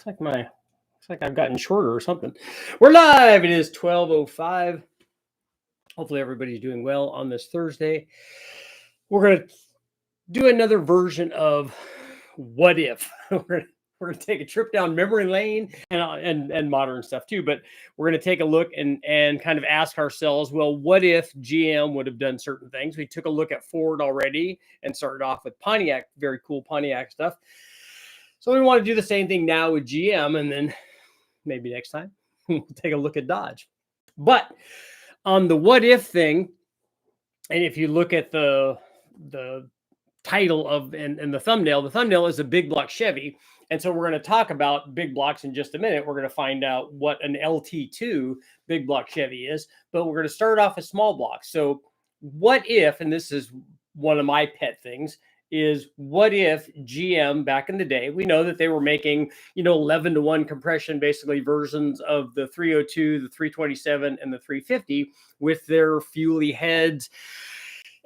Looks like I've gotten shorter or something. We're live. It is 12:05. Hopefully everybody's doing well on this Thursday. We're going to do another version of What If. We're going to take a trip down memory lane and modern stuff too, but we're going to take a look and kind of ask ourselves, well, what if GM would have done certain things? We took a look at Ford already and started off with Pontiac, very cool Pontiac stuff. So we want to do the same thing now with GM, and then maybe next time we'll take a look at Dodge. But on the what if thing, and if you look at the title of and the thumbnail is a big block Chevy. And so we're going to talk about big blocks in just a minute. We're going to find out what an LT2 big block Chevy is, but we're going to start off with small blocks. So what if, and this is one of my pet things, is what if GM back in the day, we know that they were making, 11-to-1 compression, basically versions of the 302, the 327, and the 350 with their FUELIE heads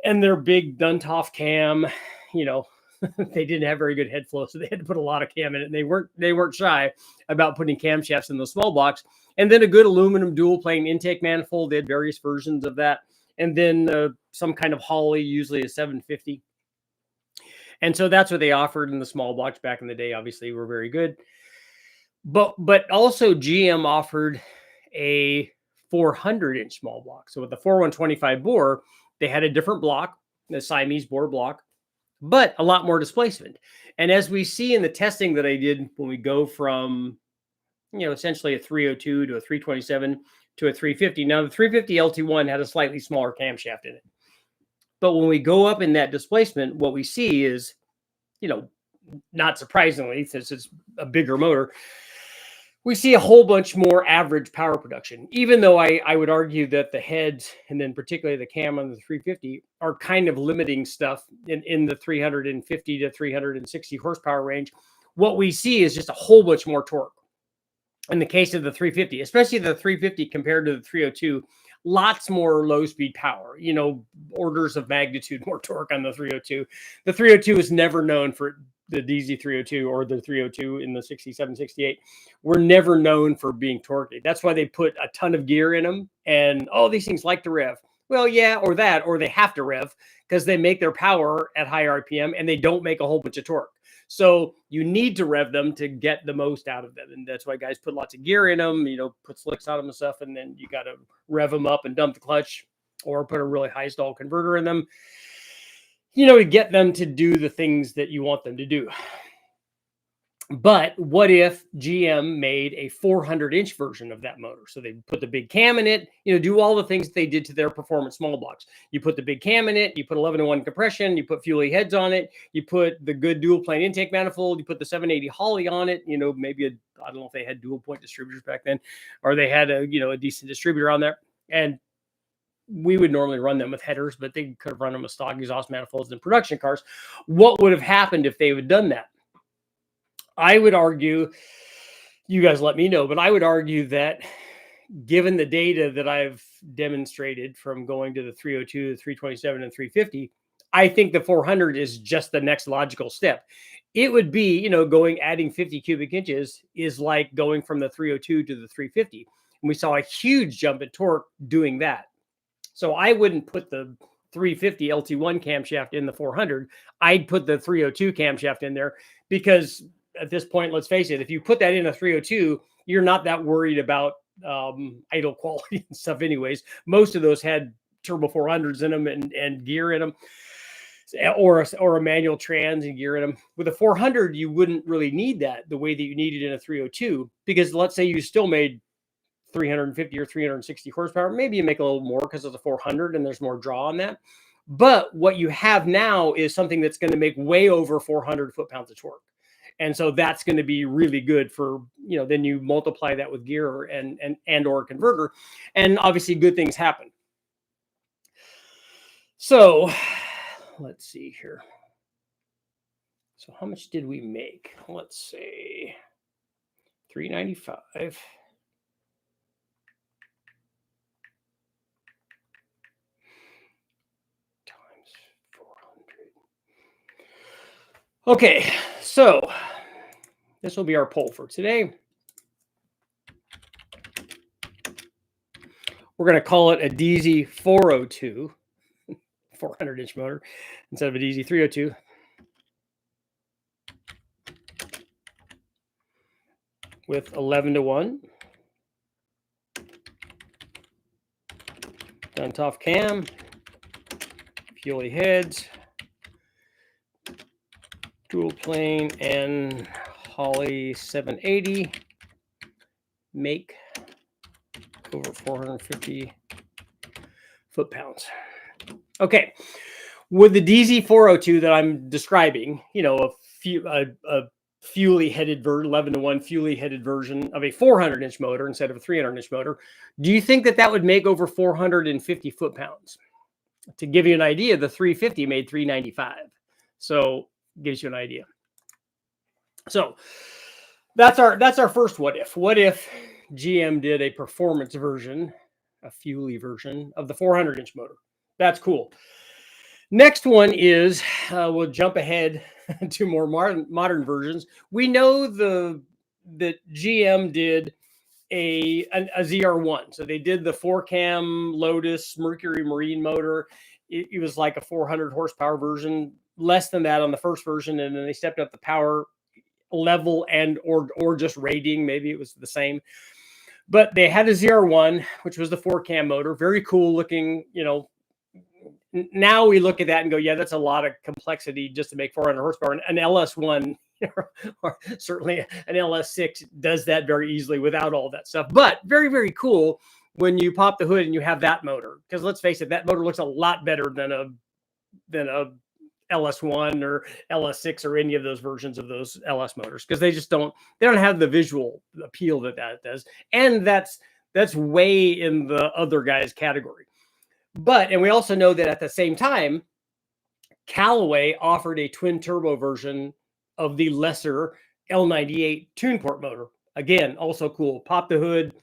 and their big Duntov cam. They didn't have very good head flow, so they had to put a lot of cam in it. And they weren't shy about putting camshafts in those small blocks. And then a good aluminum dual plane intake manifold. They had various versions of that. And then some kind of Holley, usually a 750. And so that's what they offered in the small blocks back in the day. Obviously, were very good. But also GM offered a 400-inch small block. So with the 4125 bore, they had a different block, the Siamese bore block, but a lot more displacement. And as we see in the testing that I did when we go from, essentially a 302 to a 327 to a 350. Now, the 350 LT1 had a slightly smaller camshaft in it. But when we go up in that displacement, what we see is, not surprisingly, since it's a bigger motor, we see a whole bunch more average power production, even though I would argue that the heads, and then particularly the cam on the 350, are kind of limiting stuff in the 350 to 360 horsepower range. What we see is just a whole bunch more torque. In the case of the 350, especially the 350 compared to the 302, lots more low-speed power, orders of magnitude more torque on the 302. The 302 is never known for the DZ 302 or the 302 in the 67, 68. Were never known for being torquey. That's why they put a ton of gear in them. And, these things like to rev. Well, yeah, or they have to rev because they make their power at high RPM and they don't make a whole bunch of torque. So you need to rev them to get the most out of them. And that's why guys put lots of gear in them, put slicks on them and stuff. And then you got to rev them up and dump the clutch or put a really high stall converter in them, to get them to do the things that you want them to do. But what if GM made a 400-inch version of that motor? So they put the big cam in it, do all the things that they did to their performance small blocks. You put the big cam in it, you put 11-to-1 compression, you put FUELIE heads on it, you put the good dual plane intake manifold, you put the 780 Holley on it, maybe I don't know if they had dual point distributors back then, or they had a decent distributor on there. And we would normally run them with headers, but they could have run them with stock exhaust manifolds in production cars. What would have happened if they had done that? I would argue, you guys let me know, but I would argue that given the data that I've demonstrated from going to the 302, the 327, and 350, I think the 400 is just the next logical step. It would be, adding 50 cubic inches is like going from the 302 to the 350. And we saw a huge jump in torque doing that. So I wouldn't put the 350 LT1 camshaft in the 400. I'd put the 302 camshaft in there because at this point, let's face it, if you put that in a 302, you're not that worried about idle quality and stuff anyways. Most of those had turbo 400s in them and gear in them, or a manual trans and gear in them. With a 400, you wouldn't really need that the way that you need it in a 302, because let's say you still made 350 or 360 horsepower. Maybe you make a little more because it's a 400 and there's more draw on that. But what you have now is something that's going to make way over 400 foot-pounds of torque. And so that's going to be really good for, then you multiply that with gear and or converter, and obviously good things happen. So let's see here. So how much did we make? Let's say 395 times 400. Okay, so This will be our poll for today. We're going to call it a DZ402, 400-inch motor, instead of a DZ302. With 11-to-1. Duntov cam. FUELIE heads. Dual plane and Holley 780. Make over 450 foot-pounds. Okay. With the DZ402 that I'm describing, you know, a FUELIE headed 11-to-1 FUELIE headed version of a 400-inch motor instead of a 300-inch motor, do you think that that would make over 450 foot-pounds? To give you an idea, the 350 made 395. So gives you an idea. So that's our first what if. What if GM did a performance version, a FUELIE version of the 400-inch motor? That's cool. Next one is, we'll jump ahead to more modern versions. We know that GM did a ZR1. So they did the 4-cam Lotus Mercury Marine motor. It was like a 400 horsepower version, less than that on the first version, and then they stepped up the power level and or just rating. Maybe it was the same. But they had a ZR1, which was the 4-cam motor. Very cool looking, you know. Now we look at that and go, yeah, that's a lot of complexity just to make 400 horsepower. An LS1 or certainly an LS6 does that very easily without all that stuff. But very, very cool when you pop the hood and you have that motor. Because let's face it, that motor looks a lot better than a LS1 or LS6 or any of those versions of those LS motors, because they don't have the visual appeal that does. And that's way in the other guys category. But, and we also know that at the same time, Callaway offered a twin turbo version of the lesser L98 tune port motor. Again, also cool. Pop the hood,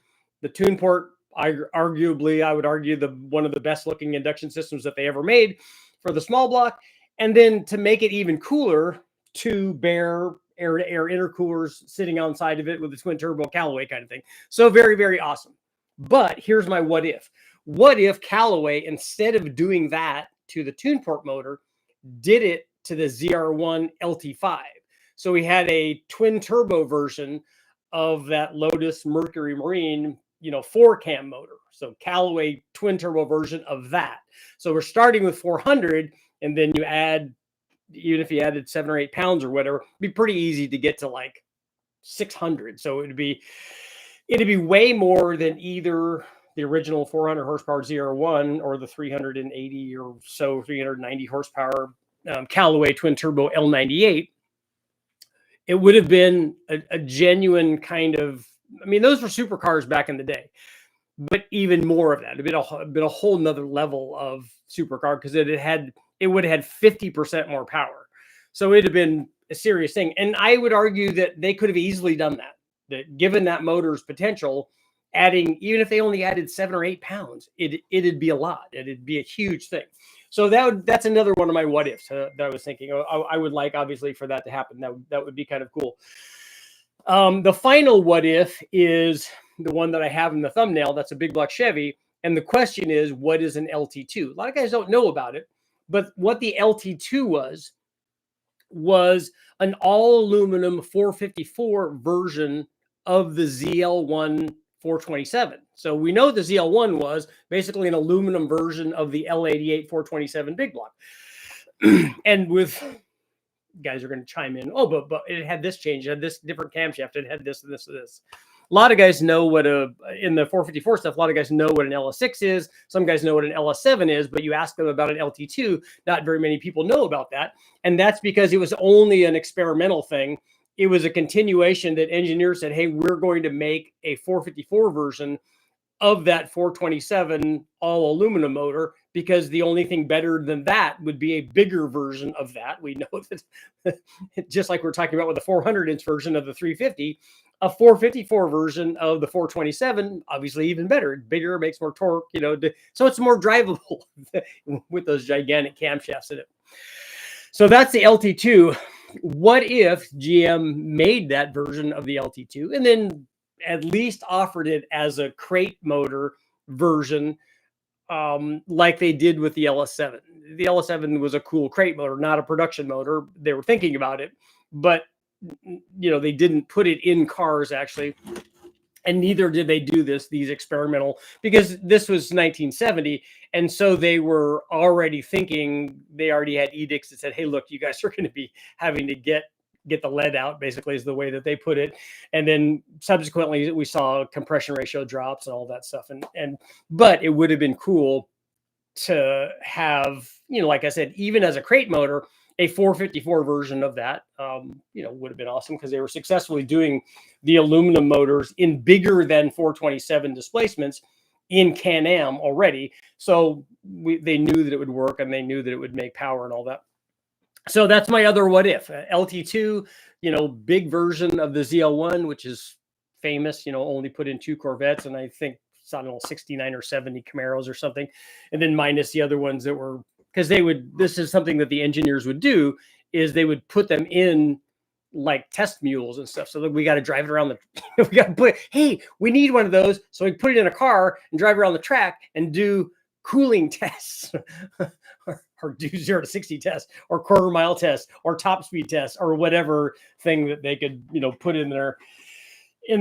the tune port, arguably, I would argue, one of the best looking induction systems that they ever made for the small block. And then to make it even cooler, two bare air-to-air intercoolers sitting outside of it with a twin turbo Callaway kind of thing. So very, very awesome. But here's my what if. What if Callaway, instead of doing that to the tune port motor, did it to the ZR1 LT5? So we had a twin turbo version of that Lotus Mercury Marine, you know, 4-cam motor. So Callaway twin turbo version of that. So we're starting with 400, and then you add, even if you added 7 or 8 pounds or whatever, it'd be pretty easy to get to like 600. So it'd be way more than either the original 400 horsepower ZR1 or the 380 or so 390 horsepower Callaway twin turbo L98. It would have been a genuine kind of, I mean, those were supercars back in the day, but even more of that. It'd been a whole nother level of supercar, because it would have had 50% more power. So it'd have been a serious thing. And I would argue that they could have easily done that given that motor's potential, adding, even if they only added 7 or 8 pounds, it'd be a lot. It'd be a huge thing. So that's another one of my what ifs that I was thinking. I would like, obviously, for that to happen. That would be kind of cool. The final what if is the one that I have in the thumbnail. That's a big block Chevy. And the question is, what is an LT2? A lot of guys don't know about it, but what the LT2 was an all aluminum 454 version of the ZL1 427. So we know the ZL1 was basically an aluminum version of the L88 427 big block. And with, guys are going to chime in, oh, but it had this change, it had this different camshaft, it had this and this and this. A lot of guys know what in the 454 stuff, a lot of guys know what an LS6 is. Some guys know what an LS7 is, but you ask them about an LT2, not very many people know about that. And that's because it was only an experimental thing. It was a continuation that engineers said, hey, we're going to make a 454 version of that 427 all aluminum motor, because the only thing better than that would be a bigger version of that. We know that just like we're talking about with the 400-inch version of the 350, a 454 version of the 427, obviously even better, bigger, makes more torque, you know, so it's more drivable with those gigantic camshafts in it. So that's the LT2. what if GM made that version of the LT2 and then at least offered it as a crate motor version, like they did with the LS7. The LS7 was a cool crate motor, not a production motor. They were thinking about it, but they didn't put it in cars actually. And neither did they do these experimental, because this was 1970. And so they were already thinking, they already had edicts that said, hey, look, you guys are going to be having to get the lead out, basically, is the way that they put it. And then subsequently we saw compression ratio drops and all that stuff. But it would have been cool to have, like I said, even as a crate motor, a 454 version of that, would have been awesome, because they were successfully doing the aluminum motors in bigger than 427 displacements in Can-Am already. So they knew that it would work, and they knew that it would make power and all that. So that's my other what if. LT2, big version of the ZL1, which is famous, only put in 2 Corvettes, and I think, I don't know, 69 or 70 Camaros or something, and then minus the other ones that were, because this is something that the engineers would do, is they would put them in like test mules and stuff. So that we got to drive it around we need one of those. So we put it in a car and drive around the track and do cooling tests or do 0 to 60 tests or quarter mile tests or top speed tests or whatever thing that they could, put in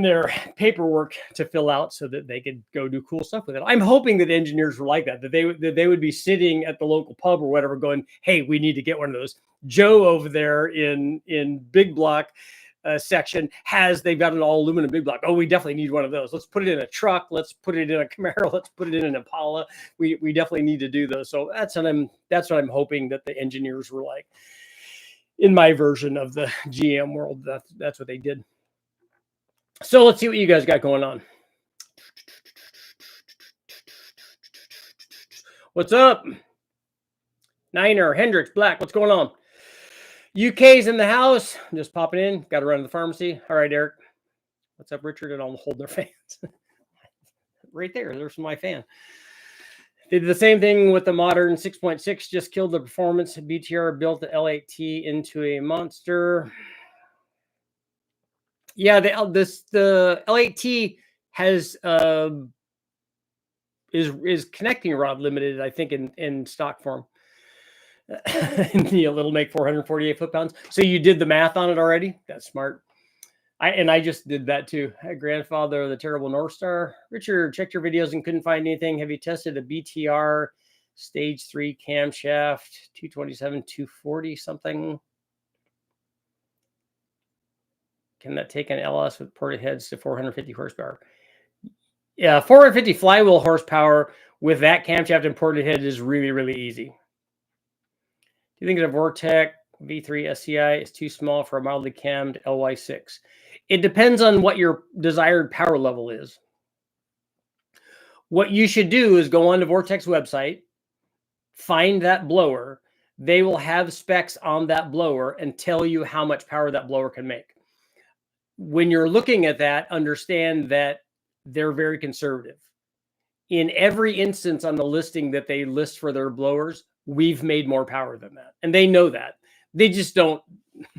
their paperwork to fill out so that they could go do cool stuff with it. I'm hoping that engineers were like that they would be sitting at the local pub or whatever going, hey, we need to get one of those. Joe over there in big block section they've got an all aluminum big block. Oh, we definitely need one of those. Let's put it in a truck. Let's put it in a Camaro. Let's put it in an Impala. We definitely need to do those. So that's what I'm hoping that the engineers were like in my version of the GM world. That's what they did. So let's see what you guys got going on. What's up? Niner, Hendricks, Black, what's going on? UK's in the house. I'm just popping in. Got to run to the pharmacy. All right, Eric. What's up, Richard? And I'll hold their fans. Right there. There's my fan. They did the same thing with the modern 6.6. Just killed the performance. BTR built the L8T into a monster. Yeah, the L8T has is connecting rod limited, I think, in stock form. It'll make 448 foot-pounds. So you did the math on it already? That's smart. I just did that too. Grandfather of the terrible North Star. Richard, checked your videos and couldn't find anything. Have you tested a BTR stage 3 camshaft 227 240 something? Can that take an LS with ported heads to 450 horsepower? Yeah, 450 flywheel horsepower with that camshaft and ported head is really, really easy. Do you think the Vortec V3 SCI is too small for a mildly cammed LY6? It depends on what your desired power level is. What you should do is go on to Vortec's website, find that blower. They will have specs on that blower and tell you how much power that blower can make. When you're looking at that, understand that they're very conservative. In every instance on the listing that they list for their blowers, we've made more power than that. And they know that. They just don't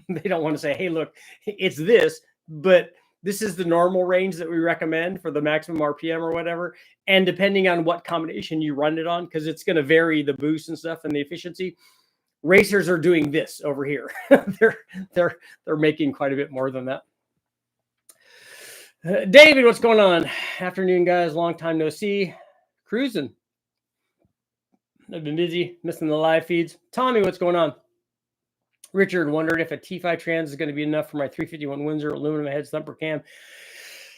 want to say, hey, look, it's this, but this is the normal range that we recommend for the maximum RPM or whatever. And depending on what combination you run it on, because it's going to vary the boost and stuff and the efficiency, racers are doing this over here. they're making quite a bit more than that. David, what's going on? Afternoon, guys. Long time no see. Cruising. I've been busy, missing the live feeds. Tommy, what's going on? Richard wondered if a T5 trans is going to be enough for my 351 Windsor aluminum head thumper cam.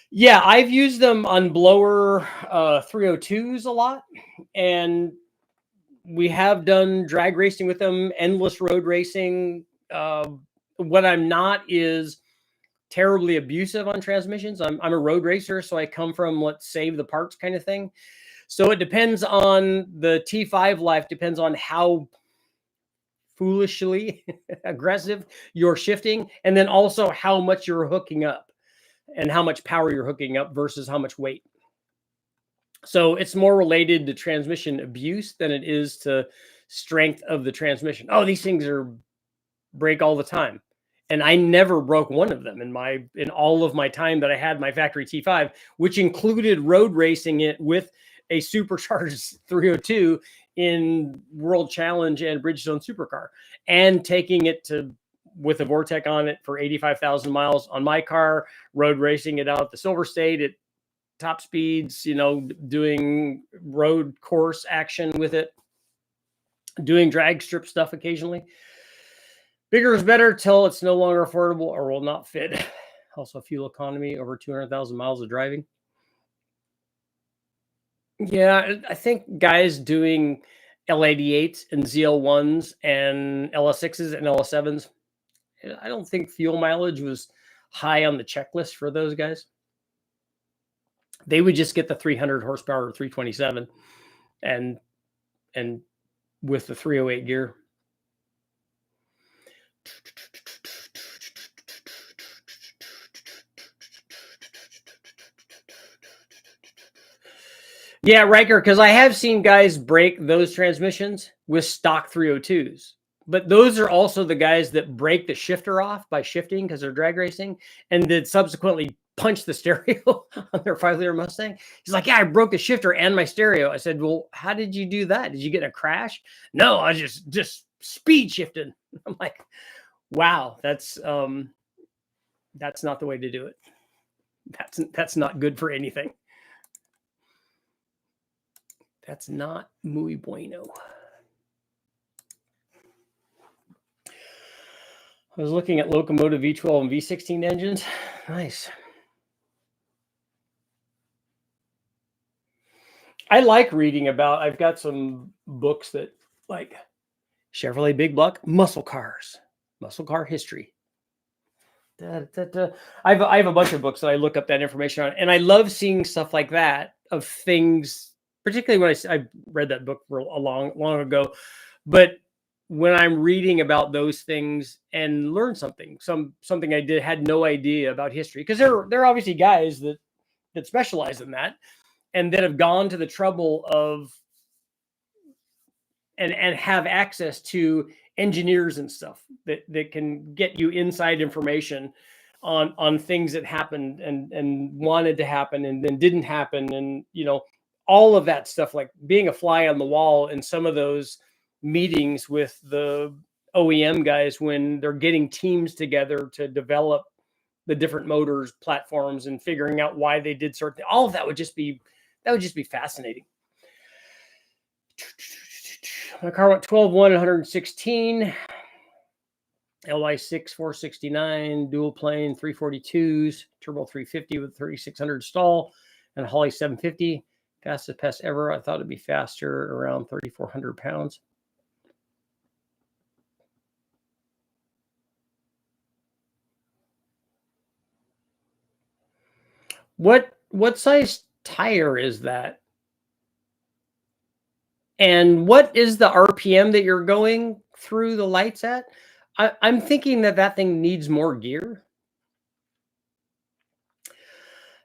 Yeah, I've used them on blower 302s a lot, and we have done drag racing with them, endless road racing. What I'm not is terribly abusive on transmissions. I'm a road racer, so I come from let's save the parts kind of thing. So it depends on the T5 life, depends on how foolishly aggressive you're shifting, and then also how much you're hooking up and how much power you're hooking up versus how much weight. So it's more related to transmission abuse than it is to strength of the transmission. Oh, these things break all the time. And I never broke one of them in all of my time that I had my factory T5, which included road racing it with a supercharged 302 in World Challenge and Bridgestone Supercar, and taking it to with a Vortec on it for 85,000 miles on my car, road racing it out at the Silver State at top speeds, doing road course action with it, doing drag strip stuff occasionally. Bigger is better till it's no longer affordable or will not fit. Also, fuel economy over 200,000 miles of driving. Yeah, I think guys doing L88s and ZL1s and LS6s and LS7s, I don't think fuel mileage was high on the checklist for those guys. They would just get the 300 horsepower or 327 and with the 308 gear. Yeah, Riker, because I have seen guys break those transmissions with stock 302s. But those are also the guys that break the shifter off by shifting because they're drag racing, and then subsequently punch the stereo on their 5-liter Mustang. He's like, yeah, I broke the shifter and my stereo. I said, well, how did you do that? Did you get in a crash? No, I just speed shifted. I'm like, wow, that's not the way to do it. That's not good for anything. That's not muy bueno. I was looking at locomotive V12 and V16 engines. Nice. I like reading about, I've got some books that like Chevrolet Big Block, muscle car history. I have a bunch of books that I look up that information on, and I love seeing stuff like that of things, particularly when I read that book for a long ago, but when I'm reading about those things and learn something I had no idea about history, because there are obviously guys that specialize in that and that have gone to the trouble of and have access to engineers and stuff that can get you inside information on things that happened and wanted to happen and then didn't happen, and all of that stuff, like being a fly on the wall in some of those meetings with the OEM guys when they're getting teams together to develop the different motors platforms and figuring out why they did certain, all of that would just be fascinating. My car went 12-1 116, LY6 469, dual plane 342s, turbo 350 with 3600 stall, and a Holly 750. Fastest pass ever. I thought it'd be faster, around 3,400 pounds. What size tire is that? And what is the RPM that you're going through the lights at? I'm thinking that thing needs more gear.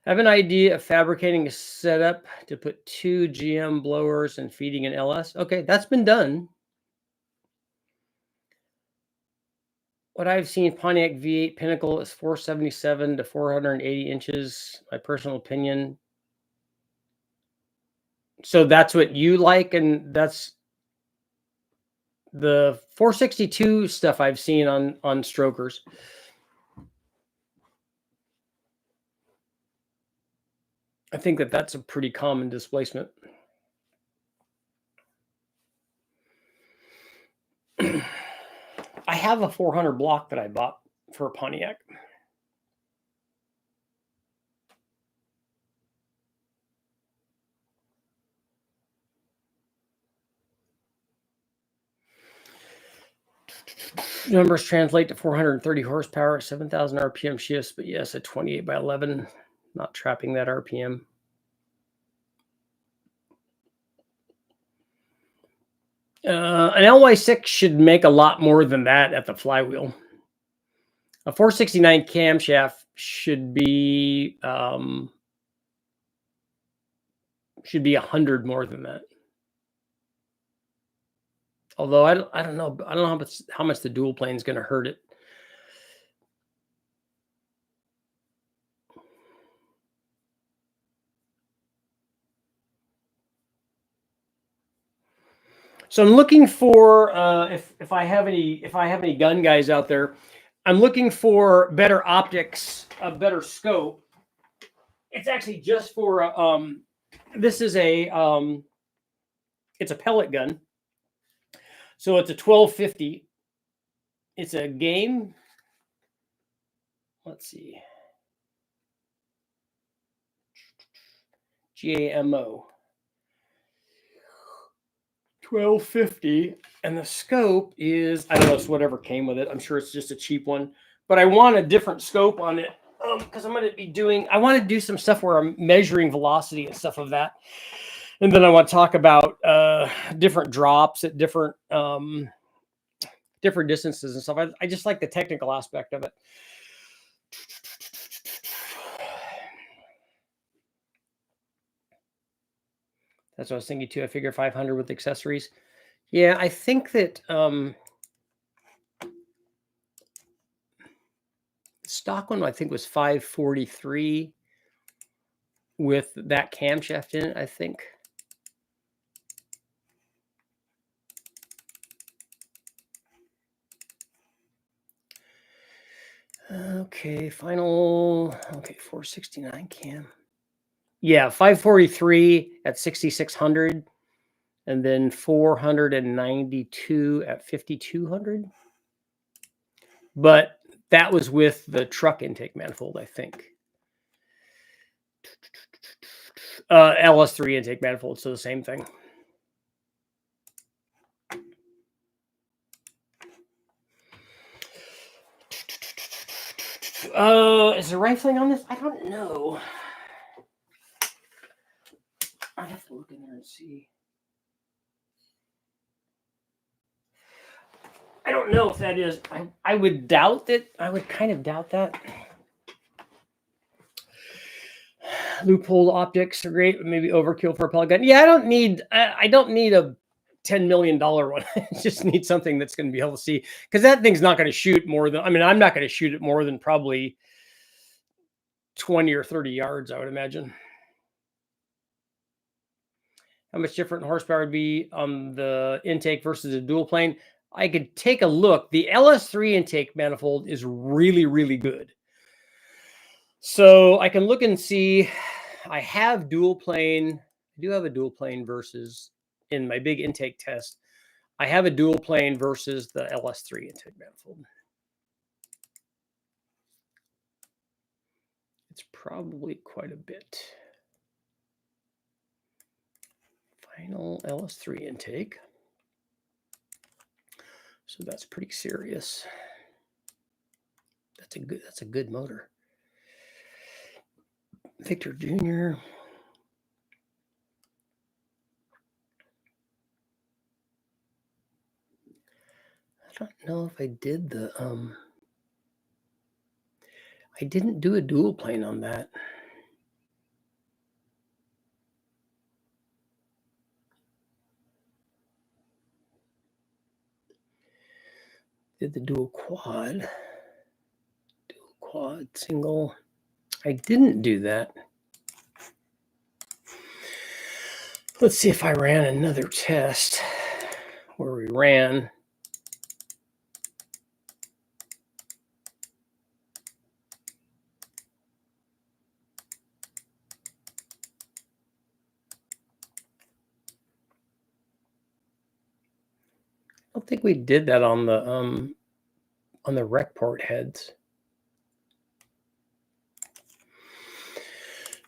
I have an idea of fabricating a setup to put 2 GM blowers and feeding an LS. Okay, that's been done. What I've seen, Pontiac V8 Pinnacle is 477 to 480 inches. My personal opinion. So that's what you like, and that's the 462 stuff I've seen on strokers. I think that's a pretty common displacement. I have a 400 block that I bought for a Pontiac. Numbers translate to 430 horsepower, 7,000 RPM shifts, but yes, a 28 by 11, not trapping that RPM. An LY6 should make a lot more than that at the flywheel. A 469 camshaft should be 100 more than that. Although I don't know how much the dual plane is going to hurt it. So I'm looking for if I have any gun guys out there, I'm looking for better optics, a better scope. It's actually just for this is it's a pellet gun. So it's a 1250. It's a game. Let's see. GAMO. 1250, and the scope is, I don't know, it's whatever came with it. I'm sure it's just a cheap one, but I want a different scope on it because I'm going to be doing, I want to do some stuff where I'm measuring velocity and stuff of that. And then I want to talk about different drops at different distances and stuff. I just like the technical aspect of it. That's what I was thinking too. I figure 500 with accessories. Yeah, I think that stock one I think was 543 with that camshaft in it, I think. Okay, final. Okay, 469 cam. Yeah, 543 at 6600, and then 492 at 5200. But that was with the truck intake manifold, I think. LS3 intake manifold, so the same thing. Is there rifling on this? I don't know. I have to look in there and see. I don't know if that is. I would doubt that. I would kind of doubt that. Loophole optics are great, but maybe overkill for a pellet gun. Yeah, I don't need a $10 million one. I just need something that's going to be able to see, because that thing's not going to shoot more than, I mean, I'm not going to shoot it more than probably 20 or 30 yards, I would imagine. How much different horsepower would be on the intake versus a dual plane? I could take a look. The LS3 intake manifold is really, really good. So I can look and see. I have dual plane. I do have a dual plane versus in my big intake test. I have a dual plane versus the LS3 intake manifold. It's probably quite a bit. Final LS3 intake. So that's pretty serious. That's a good motor. Victor Jr. I don't know if I did the I didn't do a dual plane on that. Did the dual quad, single. I didn't do that. Let's see if I ran another test where we ran. I don't think we did that on the rec port heads.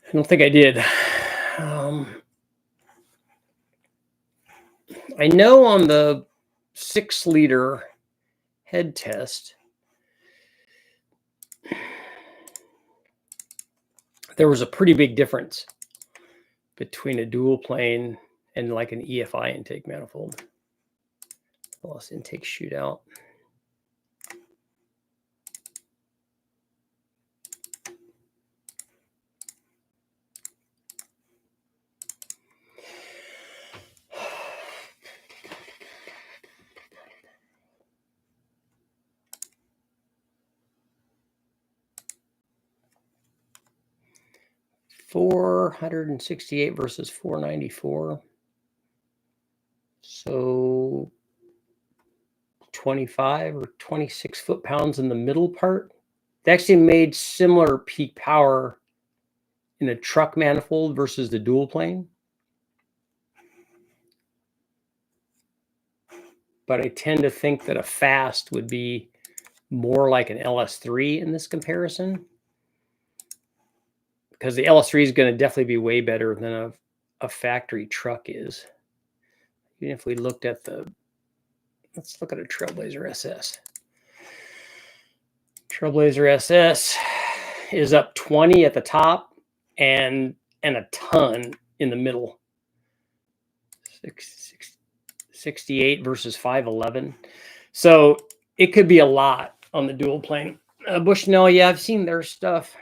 I don't think I did. I know on the 6-liter head test, there was a pretty big difference between a dual plane and like an EFI intake manifold. Lost intake shootout. $468 versus $494. So 25 or 26 foot-pounds in the middle part. They actually made similar peak power in a truck manifold versus the dual plane. But I tend to think that a fast would be more like an LS3 in this comparison, because the LS3 is going to definitely be way better than a factory truck is. Even if we looked at let's look at a Trailblazer SS. Trailblazer SS is up 20 at the top and a ton in the middle. 68 versus 511. So it could be a lot on the dual plane. Bushnell, yeah, I've seen their stuff.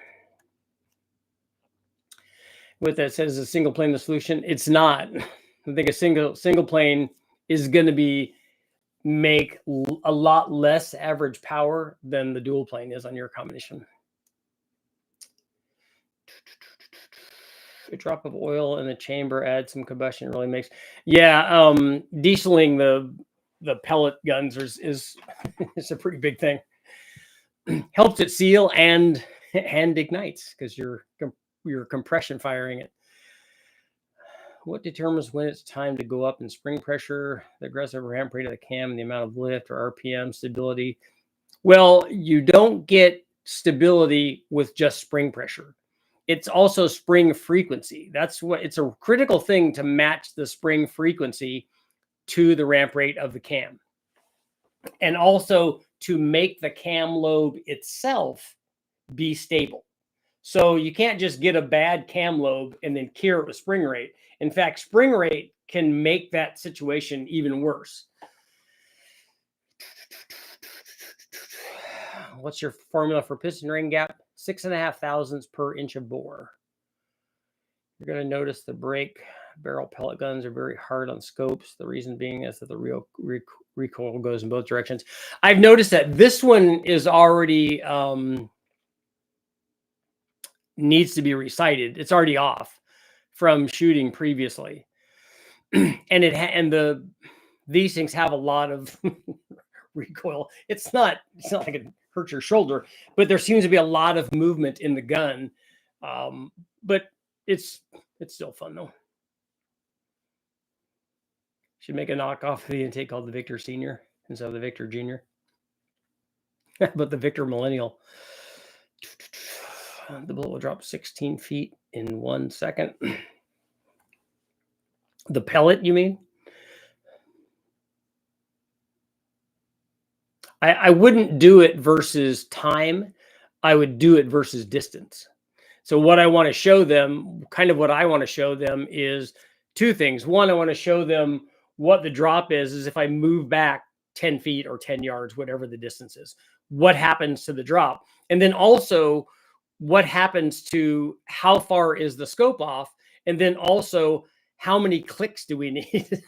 With that says a single plane the solution. It's not. I think a single plane is going to make a lot less average power than the dual plane is on your combination. A drop of oil in the chamber adds some combustion, really makes. Yeah, dieseling the pellet guns is a pretty big thing. Helps it seal and ignites because you're compression firing it. What determines when it's time to go up in spring pressure, the aggressive ramp rate of the cam, the amount of lift or RPM stability? Well, you don't get stability with just spring pressure. It's also spring frequency. It's a critical thing to match the spring frequency to the ramp rate of the cam. And also to make the cam lobe itself be stable. So you can't just get a bad cam lobe and then cure it with spring rate. In fact, spring rate can make that situation even worse. What's your formula for piston ring gap? 6.5 thousandths per inch of bore. You're going to notice the brake barrel pellet guns are very hard on scopes. The reason being is that the real recoil goes in both directions. I've noticed that this one is already needs to be recited. It's already off from shooting previously, and these things have a lot of recoil. It's not like it hurts your shoulder, but there seems to be a lot of movement in the gun. But it's still fun though. Should make a knockoff of the intake called the Victor Senior instead of the Victor Junior. But the Victor Millennial. The bullet will drop 16 feet in 1 second. The pellet, you mean? I wouldn't do it versus time. I would do it versus distance. So what I want to show them, what I want to show them is two things. One, I want to show them what the drop is if I move back 10 feet or 10 yards, whatever the distance is. What happens to the drop? And then also, what happens to how far is the scope off? And then also, how many clicks do we need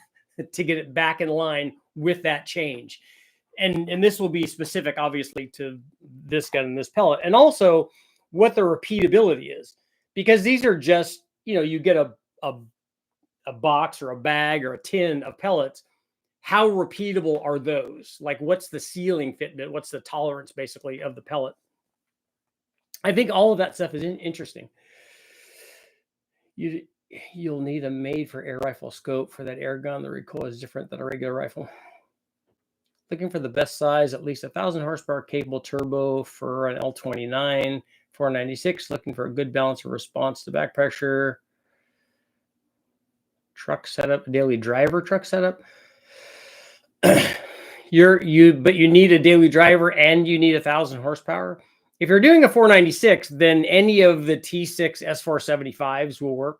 to get it back in line with that change? And this will be specific, obviously, to this gun and this pellet. And also, what the repeatability is. Because these are just, you get a box or a bag or a tin of pellets. How repeatable are those? Like, what's the sealing fitment? What's the tolerance, basically, of the pellet? I think all of that stuff is interesting. You'll need a made-for-air rifle scope for that air gun. The recoil is different than a regular rifle. Looking for the best size, at least 1,000 horsepower capable turbo for an L29, 496. Looking for a good balance of response to back pressure. Truck setup, daily driver truck setup. But you need a daily driver and you need 1,000 horsepower. If you're doing a 496, then any of the T6 S475s will work.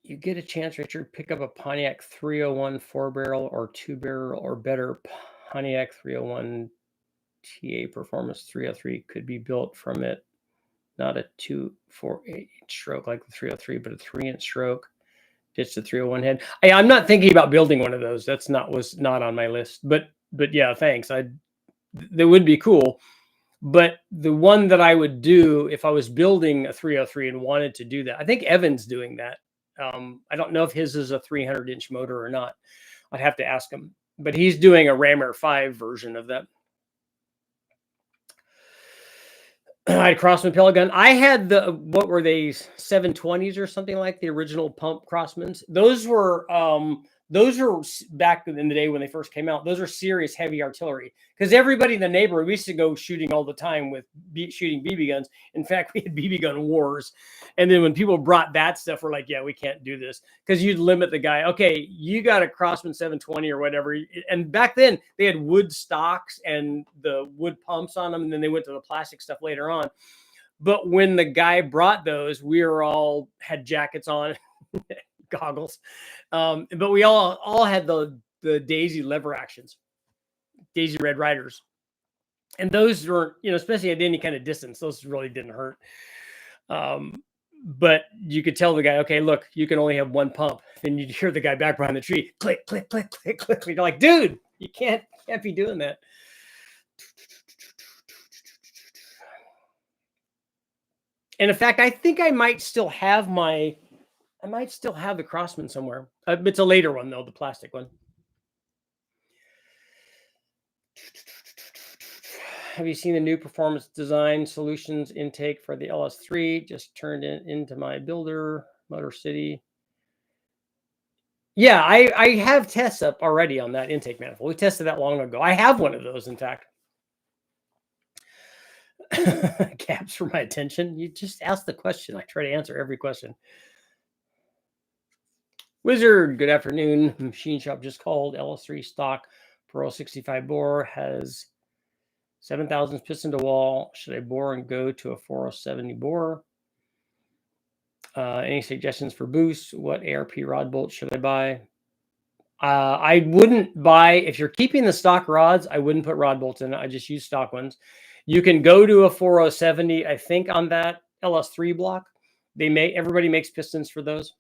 You get a chance, Richard, pick up a Pontiac 301 4-barrel or 2-barrel or better. Pontiac 301 TA Performance 303 could be built from it. Not a 2.48 stroke like the 303, but a 3-inch stroke. Ditch the 301 head. I'm not thinking about building one of those. Was not on my list. But yeah, thanks. That would be cool. But the one that I would do if I was building a 303 and wanted to do that, I think Evan's doing that. I don't know if his is a 300-inch motor or not. I'd have to ask him, but he's doing a Ram 5 version of that. I had a Crossman pellet gun. I had the, what were they, 720s or something, like the original pump Crossmans. Those were back in the day when they first came out. Those are serious heavy artillery, because everybody in the neighborhood, we used to go shooting all the time with shooting BB guns. In fact, we had BB gun wars. And then when people brought that stuff, we're like, yeah, we can't do this, because you'd limit the guy. Okay, you got a Crossman 720 or whatever. And back then they had wood stocks and the wood pumps on them, and then they went to the plastic stuff later on. But when the guy brought those, we were all had jackets on, goggles, but we all had the Daisy lever actions, Daisy Red Riders, and those weren't, especially at any kind of distance, those really didn't hurt. But you could tell the guy, okay, look, you can only have one pump. Then you'd hear the guy back behind the tree, click, click, click, click, click. You're like, dude, you can't be doing that. And in fact, I think I might still have the Crossman somewhere. It's a later one though, the plastic one. Have you seen the new performance design solutions intake for the LS3? Just turned it into my builder, Motor City. Yeah, I have tests up already on that intake manifold. We tested that long ago. I have one of those, in fact. Caps for my attention. You just ask the question. I try to answer every question. Wizard, good afternoon. Machine shop just called. LS3 stock Pro 65 bore has 7,000 piston to wall. Should I bore and go to a 4070 bore? Any suggestions for boost? What ARP rod bolt should I buy? I wouldn't buy, if you're keeping the stock rods, I wouldn't put rod bolts in it. I just use stock ones. You can go to a 4070, I think, on that LS3 block. Everybody makes pistons for those.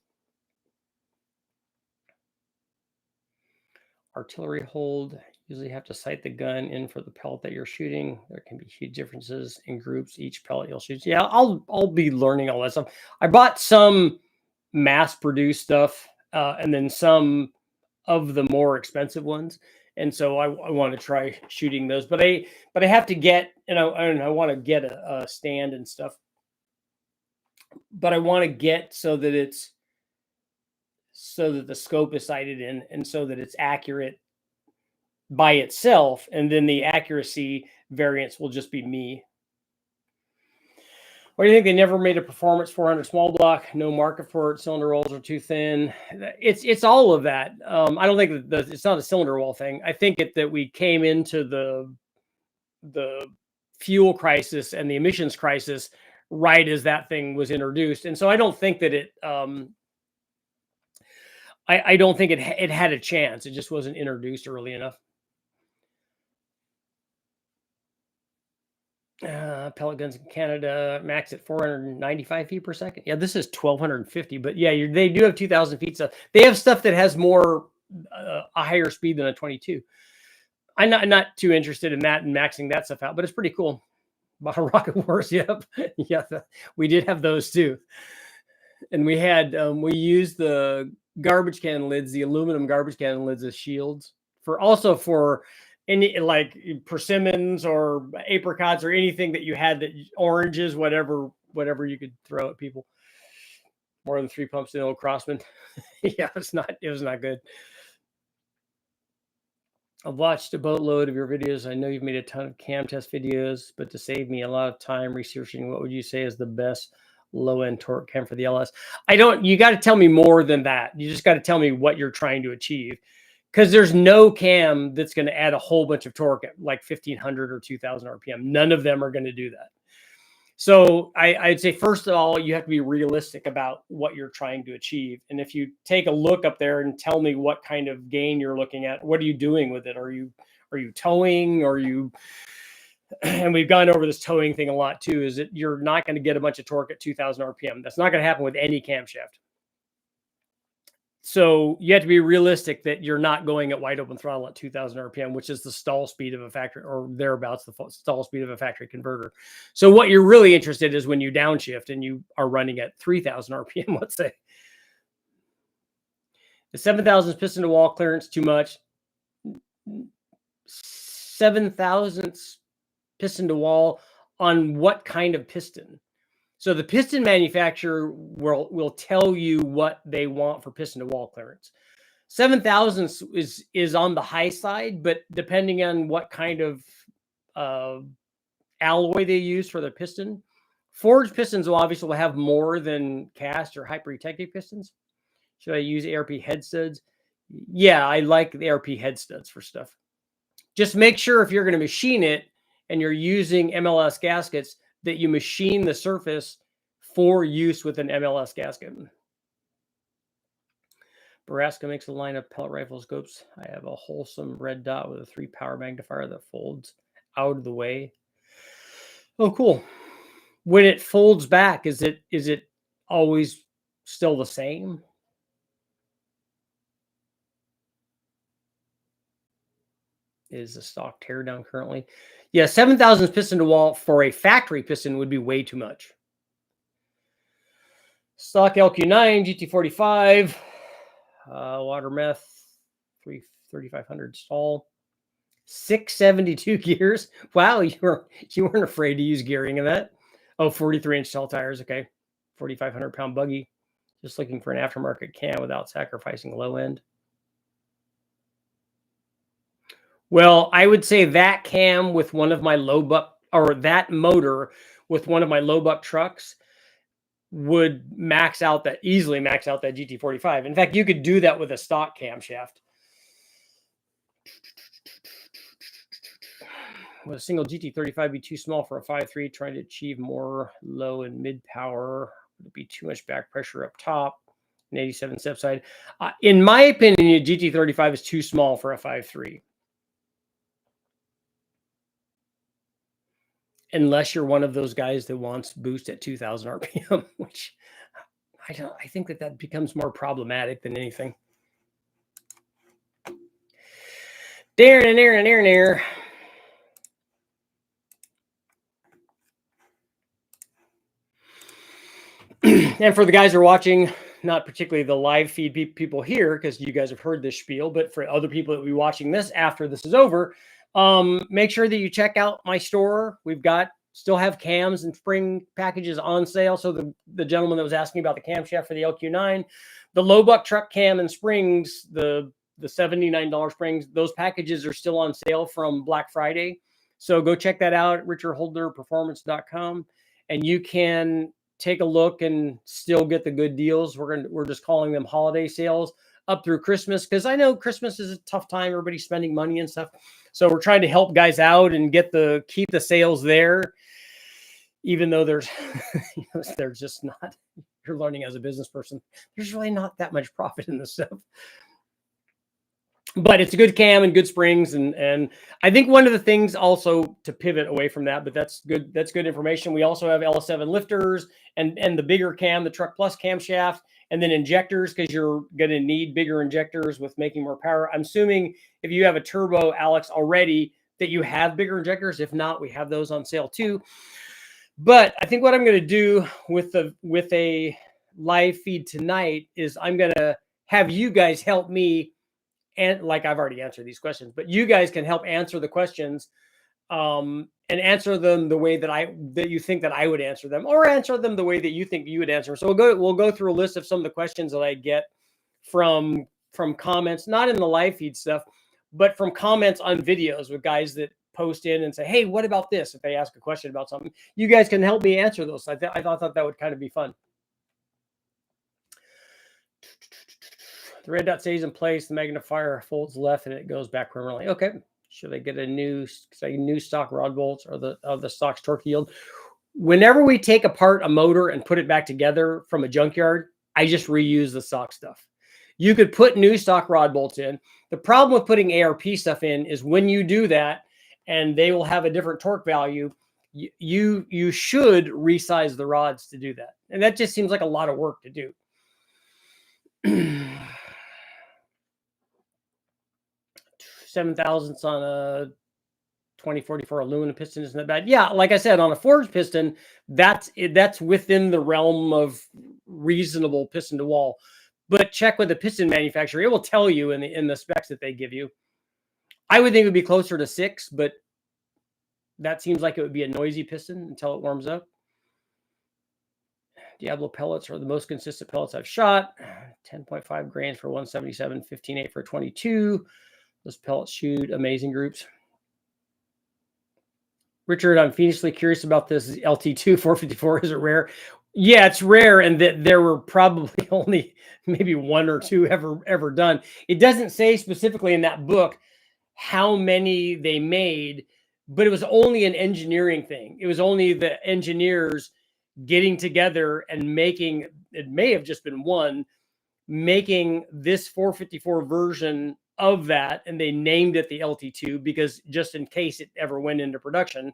Artillery hold, usually have to sight the gun in for the pellet that you're shooting. There can be huge differences in groups. Each pellet you'll shoot. Yeah, I'll be learning all that stuff. I bought some mass-produced stuff, and then some of the more expensive ones. And so I want to try shooting those, but I have to get, I want to get a stand and stuff, but I want to get so that the scope is sighted in, and so that it's accurate by itself. And then the accuracy variance will just be me. Why do you think they never made a performance 400 small block? No market for it. Cylinder rolls are too thin. It's all of that. I don't think that it's not a cylinder wall thing. I think that we came into the fuel crisis and the emissions crisis right as that thing was introduced, and so I don't think that it. I don't think it had a chance. It just wasn't introduced early enough. Pellet guns in Canada max at 495 feet per second. Yeah, this is 1250, but yeah, they do have 2000 feet stuff. They have stuff that has more a higher speed than a 22. I'm not too interested in that and maxing that stuff out, but it's pretty cool. Bottle rocket wars, yep, yeah, we did have those too, and we had we used the garbage can lids, the aluminum garbage can lids, as shields for any, like persimmons or apricots or anything that you had, that oranges, whatever you could throw at people. More than 3 pumps in old Crossman. Yeah, it was not good. I've watched a boatload of your videos. I know you've made a ton of cam test videos, but to save me a lot of time researching, what would you say is the best low-end torque cam for the LS? You got to tell me more than that. You just got to tell me what you're trying to achieve, because there's no cam that's going to add a whole bunch of torque at like 1500 or 2000 RPM. None of them are going to do that. So I'd say, first of all, you have to be realistic about what you're trying to achieve. And if you take a look up there and tell me what kind of gain you're looking at, what are you doing with it? Are you towing? And we've gone over this towing thing a lot too, is that you're not going to get a bunch of torque at 2000 RPM. That's not going to happen with any camshaft. So you have to be realistic that you're not going at wide open throttle at 2000 RPM, which is the stall speed of a factory, or thereabouts, the stall speed of a factory converter. So what you're really interested in is when you downshift and you are running at 3000 RPM, let's say. The 7,000 piston to wall clearance too much. 7,000 piston to wall on what kind of piston? So the piston manufacturer will tell you what they want for piston to wall clearance. 7,000 is on the high side, but depending on what kind of alloy they use for their piston, forged pistons will obviously have more than cast or hyper-protective pistons. Should I use ARP head studs? Yeah, I like the ARP head studs for stuff. Just make sure if you're going to machine it and you're using MLS gaskets that you machine the surface for use with an MLS gasket. Baraska makes a line of pellet rifle scopes. I have a wholesome red dot with a 3 power magnifier that folds out of the way. Oh, cool. When it folds back, is it always still the same? Is the stock teardown currently? Yeah, 7,000 piston to wall for a factory piston would be way too much. Stock LQ9, GT45, water meth, 3,500 stall, 672 gears. Wow, you weren't afraid to use gearing in that. Oh, 43-inch tall tires. Okay, 4,500-pound buggy. Just looking for an aftermarket cam without sacrificing low end. Well, I would say that cam with one of my low buck, or that motor with one of my low buck trucks would easily max out that GT45. In fact, you could do that with a stock camshaft. Would a single GT35 be too small for a 5.3, trying to achieve more low and mid power? Would it be too much back pressure up top? An 87 step side. In my opinion, a GT35 is too small for a 5.3. Unless you're one of those guys that wants boost at 2,000 RPM, which I think that becomes more problematic than anything. Darren. And for the guys who are watching, not particularly the live feed people here, because you guys have heard this spiel, but for other people that will be watching this after this is over, make sure that you check out my store. We've still have cams and spring packages on sale. So the gentleman that was asking about the camshaft for the LQ9, the low buck truck cam and springs, the $79 springs, those packages are still on sale from Black Friday. So go check that out at richardholderperformance.com, and you can take a look and still get the good deals. We're just calling them holiday sales up through Christmas, because I know Christmas is a tough time. Everybody's spending money and stuff. So we're trying to help guys out and keep the sales there, even though there's just not, you're learning as a business person, there's really not that much profit in this stuff. But it's a good cam and good springs. And I think one of the things also to pivot away from that, but that's good information. We also have L7 lifters and the bigger cam, the Truck Plus camshaft, and then injectors, because you're going to need bigger injectors with making more power. I'm assuming if you have a turbo, Alex, already, that you have bigger injectors. If not, we have those on sale too. But I think what I'm going to do with a live feed tonight is I'm going to have you guys help me. And like, I've already answered these questions, but you guys can help answer the questions and answer them the way that you think that I would answer them, or answer them the way that you think you would answer. So we'll go through a list of some of the questions that I get from comments, not in the live feed stuff, but from comments on videos with guys that post in and say, hey, what about this? If they ask a question about something, you guys can help me answer those. I thought that would kind of be fun. The red dot stays in place. The magnifier folds left and it goes back permanently. Okay. Should I get a new stock rod bolts or the stock's torque yield? Whenever we take apart a motor and put it back together from a junkyard, I just reuse the stock stuff. You could put new stock rod bolts in. The problem with putting ARP stuff in is when you do that, and they will have a different torque value, you should resize the rods to do that. And that just seems like a lot of work to do. 7,000ths on a 2044 aluminum piston isn't that bad. Yeah, like I said, on a forged piston, that's within the realm of reasonable piston to wall. but check with the piston manufacturer. It will tell you in the specs that they give you. I would think it would be closer to 6, but that seems like it would be a noisy piston until it warms up. Diablo pellets are the most consistent pellets I've shot. 10.5 grains for 177, 15.8 for 22. Those pellets shoot amazing groups. Richard, I'm fiendishly curious about this LT2 454. Is it rare? Yeah, it's rare, and that there were probably only maybe 1 or 2 ever done. It doesn't say specifically in that book how many they made, but it was only an engineering thing. It was only the engineers getting together and making, it may have just been one, making this 454 version of that, and they named it the LT2 because just in case it ever went into production.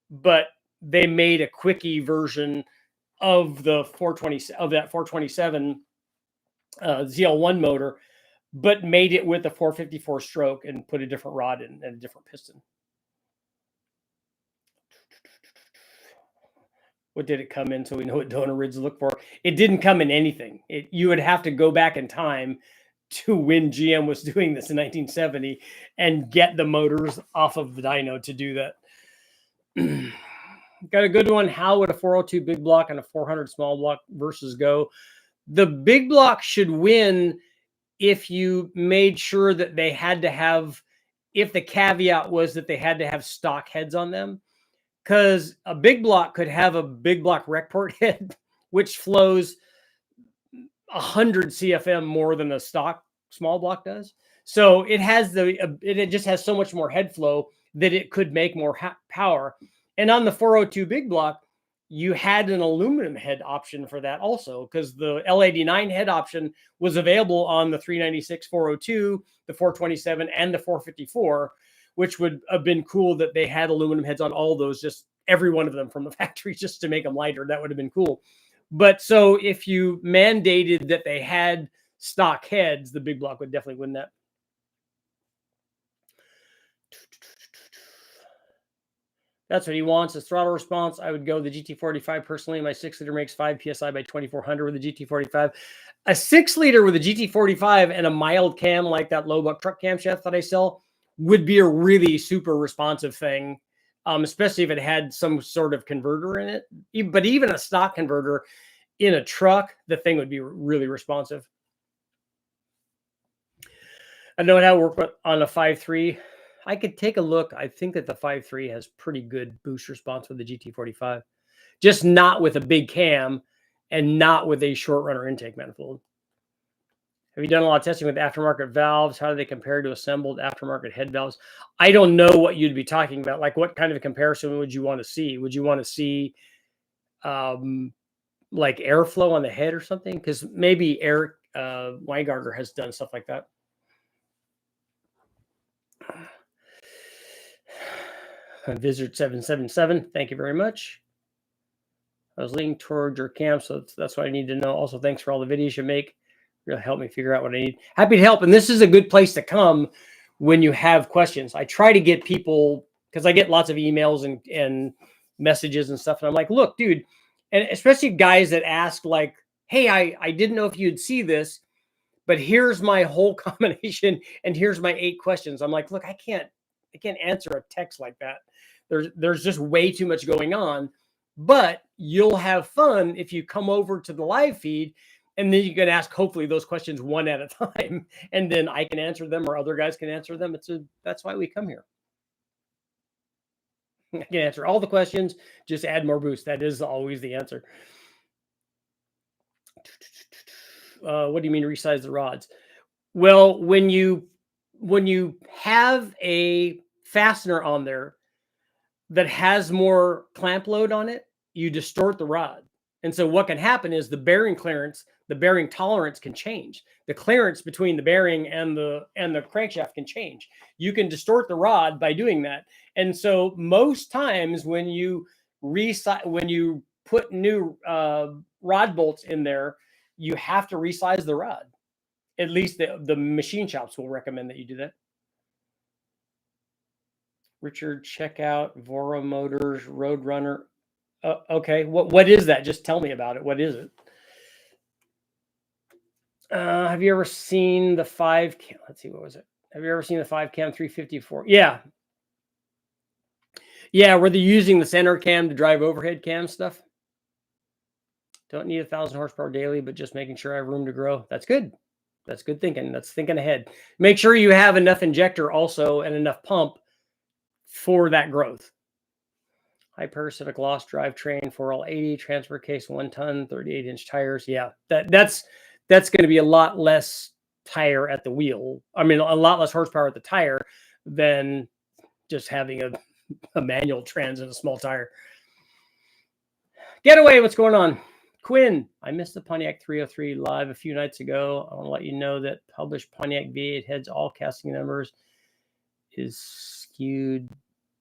But they made a quickie version of the 420 of that 427 ZL1 motor, but made it with a 454 stroke and put a different rod in and a different piston. What did it come in so we know what donor rids look for? It didn't come in anything. You would have to go back in time to when GM was doing this in 1970 and get the motors off of the dyno to do that. Got a good one. How would a 402 big block and a 400 small block versus go? The big block should win if you made sure that they had to have, if the caveat was that they had to have stock heads on them. Because a big block could have a big block rec port head, which flows 100 CFM more than a stock small block does. So it has it just has so much more head flow that it could make more power. And on the 402 big block, you had an aluminum head option for that also, because the L89 head option was available on the 396 402, the 427, and the 454. Which would have been cool that they had aluminum heads on all those, just every one of them from the factory, just to make them lighter. That would have been cool. But so if you mandated that they had stock heads, the big block would definitely win that. That's what he wants, is throttle response. I would go the GT45 personally. My 6-liter makes 5 PSI by 2400 with the GT45. A 6-liter with a GT45 and a mild cam like that low buck truck camshaft that I sell would be a really super responsive thing, especially if it had some sort of converter in it. But even a stock converter in a truck, the thing would be really responsive. I know how to work on a 5.3. I could take a look. I think that the 5.3 has pretty good boost response with the GT45, just not with a big cam and not with a short runner intake manifold. Have you done a lot of testing with aftermarket valves? How do they compare to assembled aftermarket head valves? I don't know what you'd be talking about. Like, what kind of a comparison would you want to see? Would you want to see like airflow on the head or something? Because maybe Eric Weingarter has done stuff like that. Visitor 777, thank you very much. I was leaning toward your camp, so that's what I need to know. Also, thanks for all the videos you make. Really help me figure out what I need. Happy to help. And this is a good place to come when you have questions. I try to get people, because I get lots of emails and messages and stuff. And I'm like, look, dude, and especially guys that ask like, hey, I didn't know if you'd see this, but here's my whole combination and here's my 8 questions. I'm like, look, I can't answer a text like that. There's just way too much going on, but you'll have fun if you come over to the live feed. And then you can ask, hopefully, those questions one at a time, and then I can answer them or other guys can answer them. That's why we come here. I can answer all the questions, just add more boost. That is always the answer. What do you mean resize the rods? Well, when you have a fastener on there that has more clamp load on it, you distort the rod. And so what can happen is the bearing clearance, the bearing tolerance can change. The clearance between the bearing and the crankshaft can change. You can distort the rod by doing that. And so most times when you put new rod bolts in there, you have to resize the rod. At least the machine shops will recommend that you do that. Richard, check out Voro Motors Roadrunner. Okay, what is that? Just tell me about it. What is it? Have you ever seen the 5 cam? Let's see, what was it? Have you ever seen the 5 cam 354? Yeah. Yeah, where they're using the center cam to drive overhead cam stuff. Don't need 1,000 horsepower daily, but just making sure I have room to grow. That's good. That's good thinking. That's thinking ahead. Make sure you have enough injector also and enough pump for that growth. High parasitic loss drivetrain, 4L80, transfer case, 1 ton, 38-inch tires. Yeah, that's going to be a lot less tire at the wheel. I mean, a lot less horsepower at the tire than just having a manual trans and a small tire. Getaway, what's going on? Quinn, I missed the Pontiac 303 live a few nights ago. I want to let you know that published Pontiac V8 heads all casting numbers is skewed,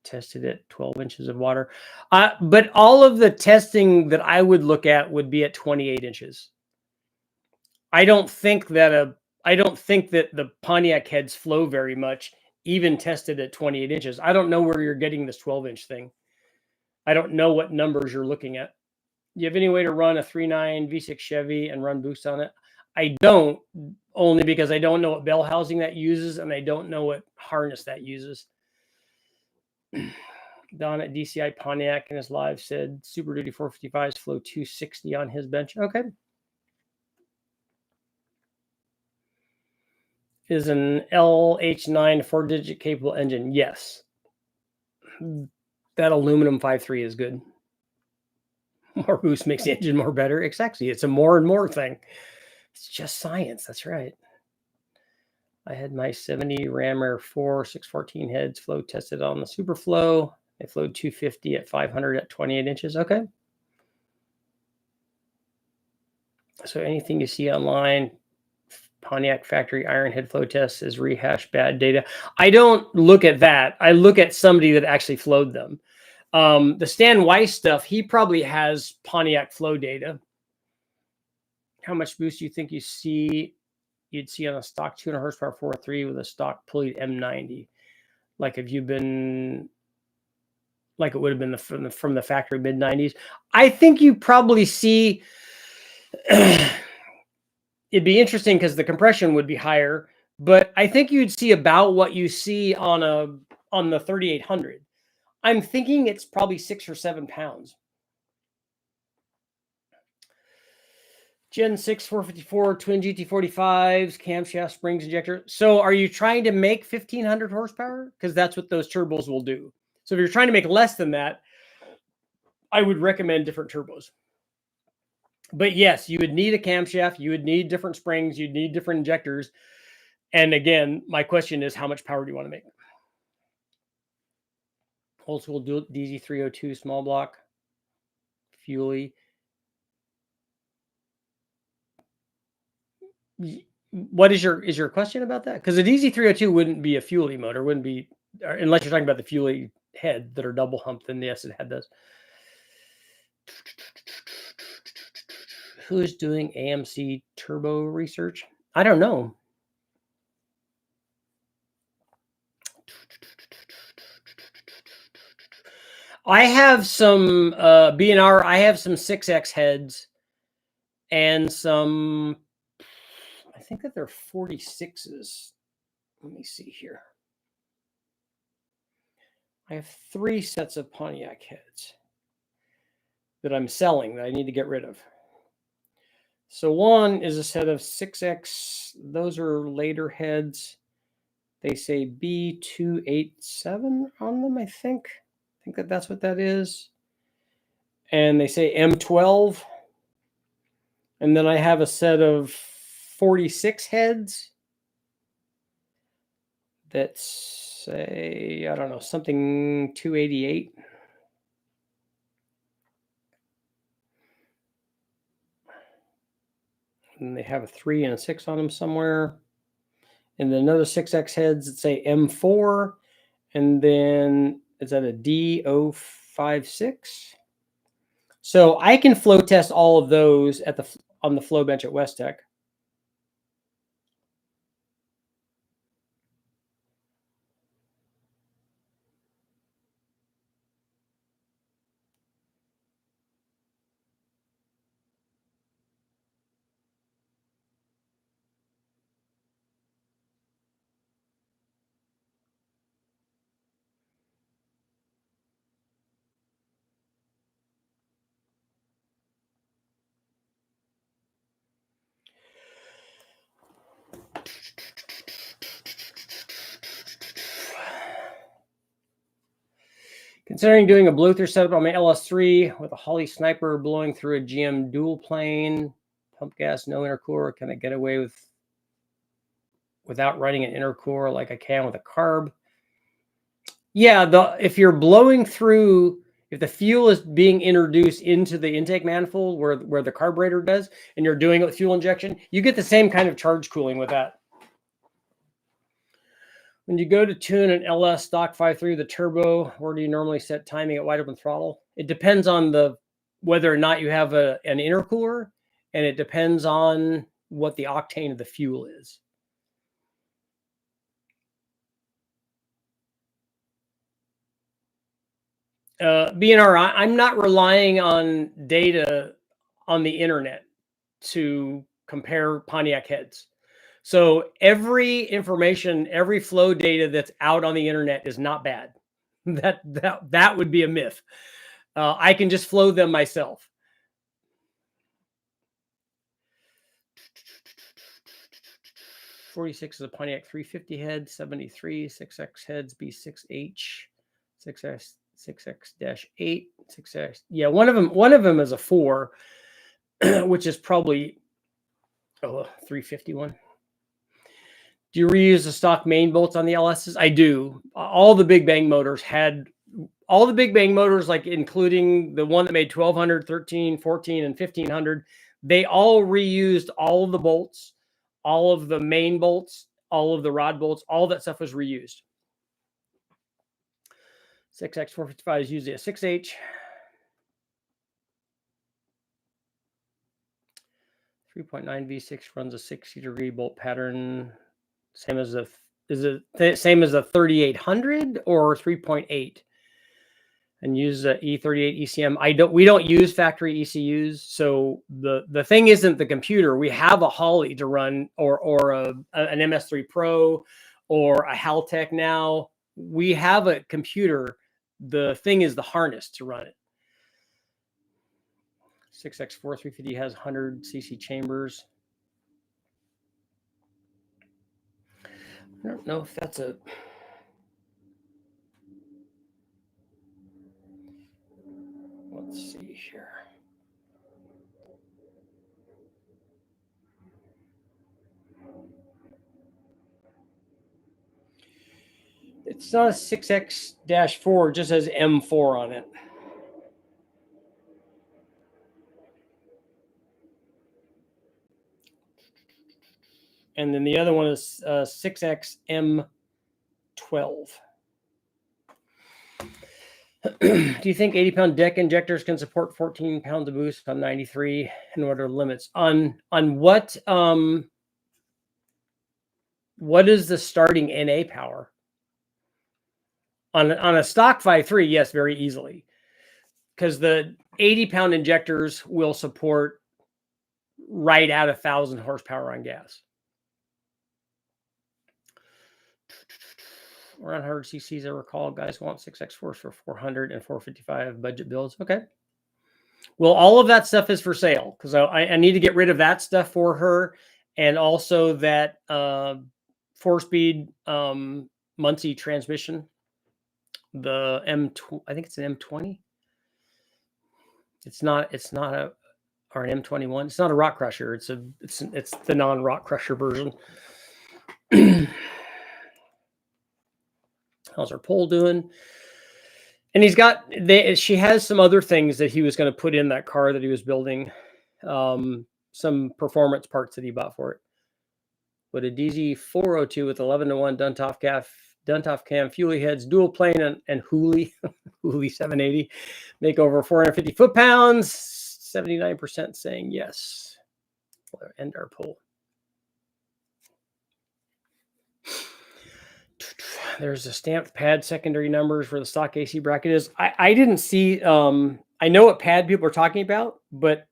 tested at 12 inches of water. But all of the testing that I would look at would be at 28 inches. I don't think that the Pontiac heads flow very much, even tested at 28 inches. I don't know where you're getting this 12-inch thing. I don't know what numbers you're looking at. Do you have any way to run a 3.9 V6 Chevy and run boost on it? I don't, only because I don't know what bell housing that uses, and I don't know what harness that uses. Don at DCI Pontiac in his live said Super Duty 455s flow 260 on his bench. Okay. Is an LH9 4-digit capable engine? Yes. That aluminum 5.3 is good. More boost makes the engine more better. Exactly. It's a more and more thing. It's just science. That's right. I had my 70 Ram Air 4 614 heads flow tested on the Superflow. They flowed 250 at 500 at 28 inches. Okay. So anything you see online, Pontiac factory iron head flow test is rehashed bad data. I don't look at that. I look at somebody that actually flowed them. The Stan Weiss stuff, he probably has Pontiac flow data. How much boost do you think you'd see on a stock 200 horsepower 4.3 with a stock pulley M90? Like, have you been like it would have been from the factory mid 90s? I think you probably see it'd be interesting because the compression would be higher, but I think you'd see about what you see on the 3800. I'm thinking it's probably 6 or 7 pounds. Gen 6 454 twin GT45s, camshaft springs injector. So are you trying to make 1,500 horsepower? Because that's what those turbos will do. So if you're trying to make less than that, I would recommend different turbos. But yes, you would need a camshaft. You would need different springs. You'd need different injectors. And again, my question is, how much power do you want to make? Old school DZ302 small block, FUELIE. What is your question about that? Because the DZ302 wouldn't be a FUELIE motor, wouldn't be, unless you're talking about the FUELIE head that are double humped. Then yes, it had those. Who's doing AMC turbo research? I don't know. I have some B&R. I have some 6X heads and some, I think that they're 46s. Let me see here. I have 3 sets of Pontiac heads that I'm selling that I need to get rid of. So one is a set of 6X. Those are later heads. They say B287 on them, I think. I think that's what that is. And they say M12. And then I have a set of 46 heads that say, I don't know, something 288. And they have a 3 and a 6 on them somewhere. And then another 6X heads that say M4. And then is that a D056? So I can flow test all of those on the flow bench at West Tech. Considering doing a blow-through setup on my LS3 with a Holley Sniper blowing through a GM dual plane, pump gas, no intercooler, can I get away without running an intercooler like I can with a carb? Yeah, if you're blowing through, if the fuel is being introduced into the intake manifold where the carburetor does, and you're doing it with fuel injection, you get the same kind of charge cooling with that. When you go to tune an LS stock 5.3 the turbo, where do you normally set timing at wide open throttle? It depends on whether or not you have an intercooler, and it depends on what the octane of the fuel is. BNR, I'm not relying on data on the internet to compare Pontiac heads. So every information, every flow data that's out on the internet is not bad. That would be a myth. I can just flow them myself. '46 is a Pontiac 350 head, 73 6X heads, B6H, 6X 6X-8, 6X. Yeah, one of them is a 4, which is probably 351. Do you reuse the stock main bolts on the LSs? I do. All the big bang motors like including the one that made 1200, 13, 14, and 1500, they all reused all of the bolts, all of the main bolts, all of the rod bolts, all that stuff was reused. 6X455 is usually a 6H. 3.9 V6 runs a 60-degree bolt pattern. Same as is it the same as a 3800 or 3.8? And use E38 ECM. We don't use factory ECUs, so the thing isn't the computer. We have a Holley to run, or an MS3 Pro, or a Haltech now. We have a computer. The thing is the harness to run it. 6X4 350 has 100 cc chambers. I don't know if that's a. Let's see here. It's not a 6X-4, it just says M4 on it. And then the other one is 6X-M12. Do you think 80-pound deck injectors can support 14 pounds of boost on 93? And what are the limits? On what is the starting NA power? On a stock 5.3, yes, very easily. Because the 80-pound injectors will support right at 1,000 horsepower on gas. Around 100 cc's, I recall. Guys want 6X4s for 400 and 455 budget builds. Okay. Well, all of that stuff is for sale because I need to get rid of that stuff for her, and also that 4-speed Muncie transmission. The M2, I think it's an M20. It's not or an M21. It's not a rock crusher. It's the non-rock crusher version. How's her pole doing? And she has some other things that he was going to put in that car that he was building, some performance parts that he bought for it. But a DZ402 with 11-to-1 Duntov cam, FUELIE heads, dual plane, and Hooley 780 make over 450 foot-pounds. 79% saying yes. We'll end our poll. There's a stamped pad secondary numbers for the stock AC bracket is. I didn't see. I know what pad people are talking about, but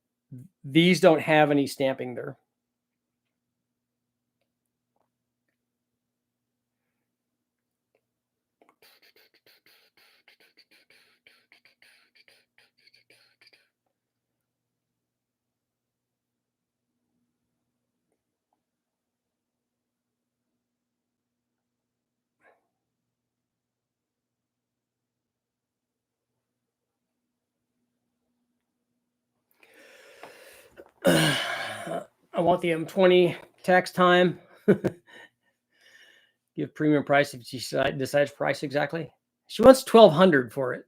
these don't have any stamping there. I want the M20 tax time. Give premium price if she decides price exactly. She wants $1,200 for it.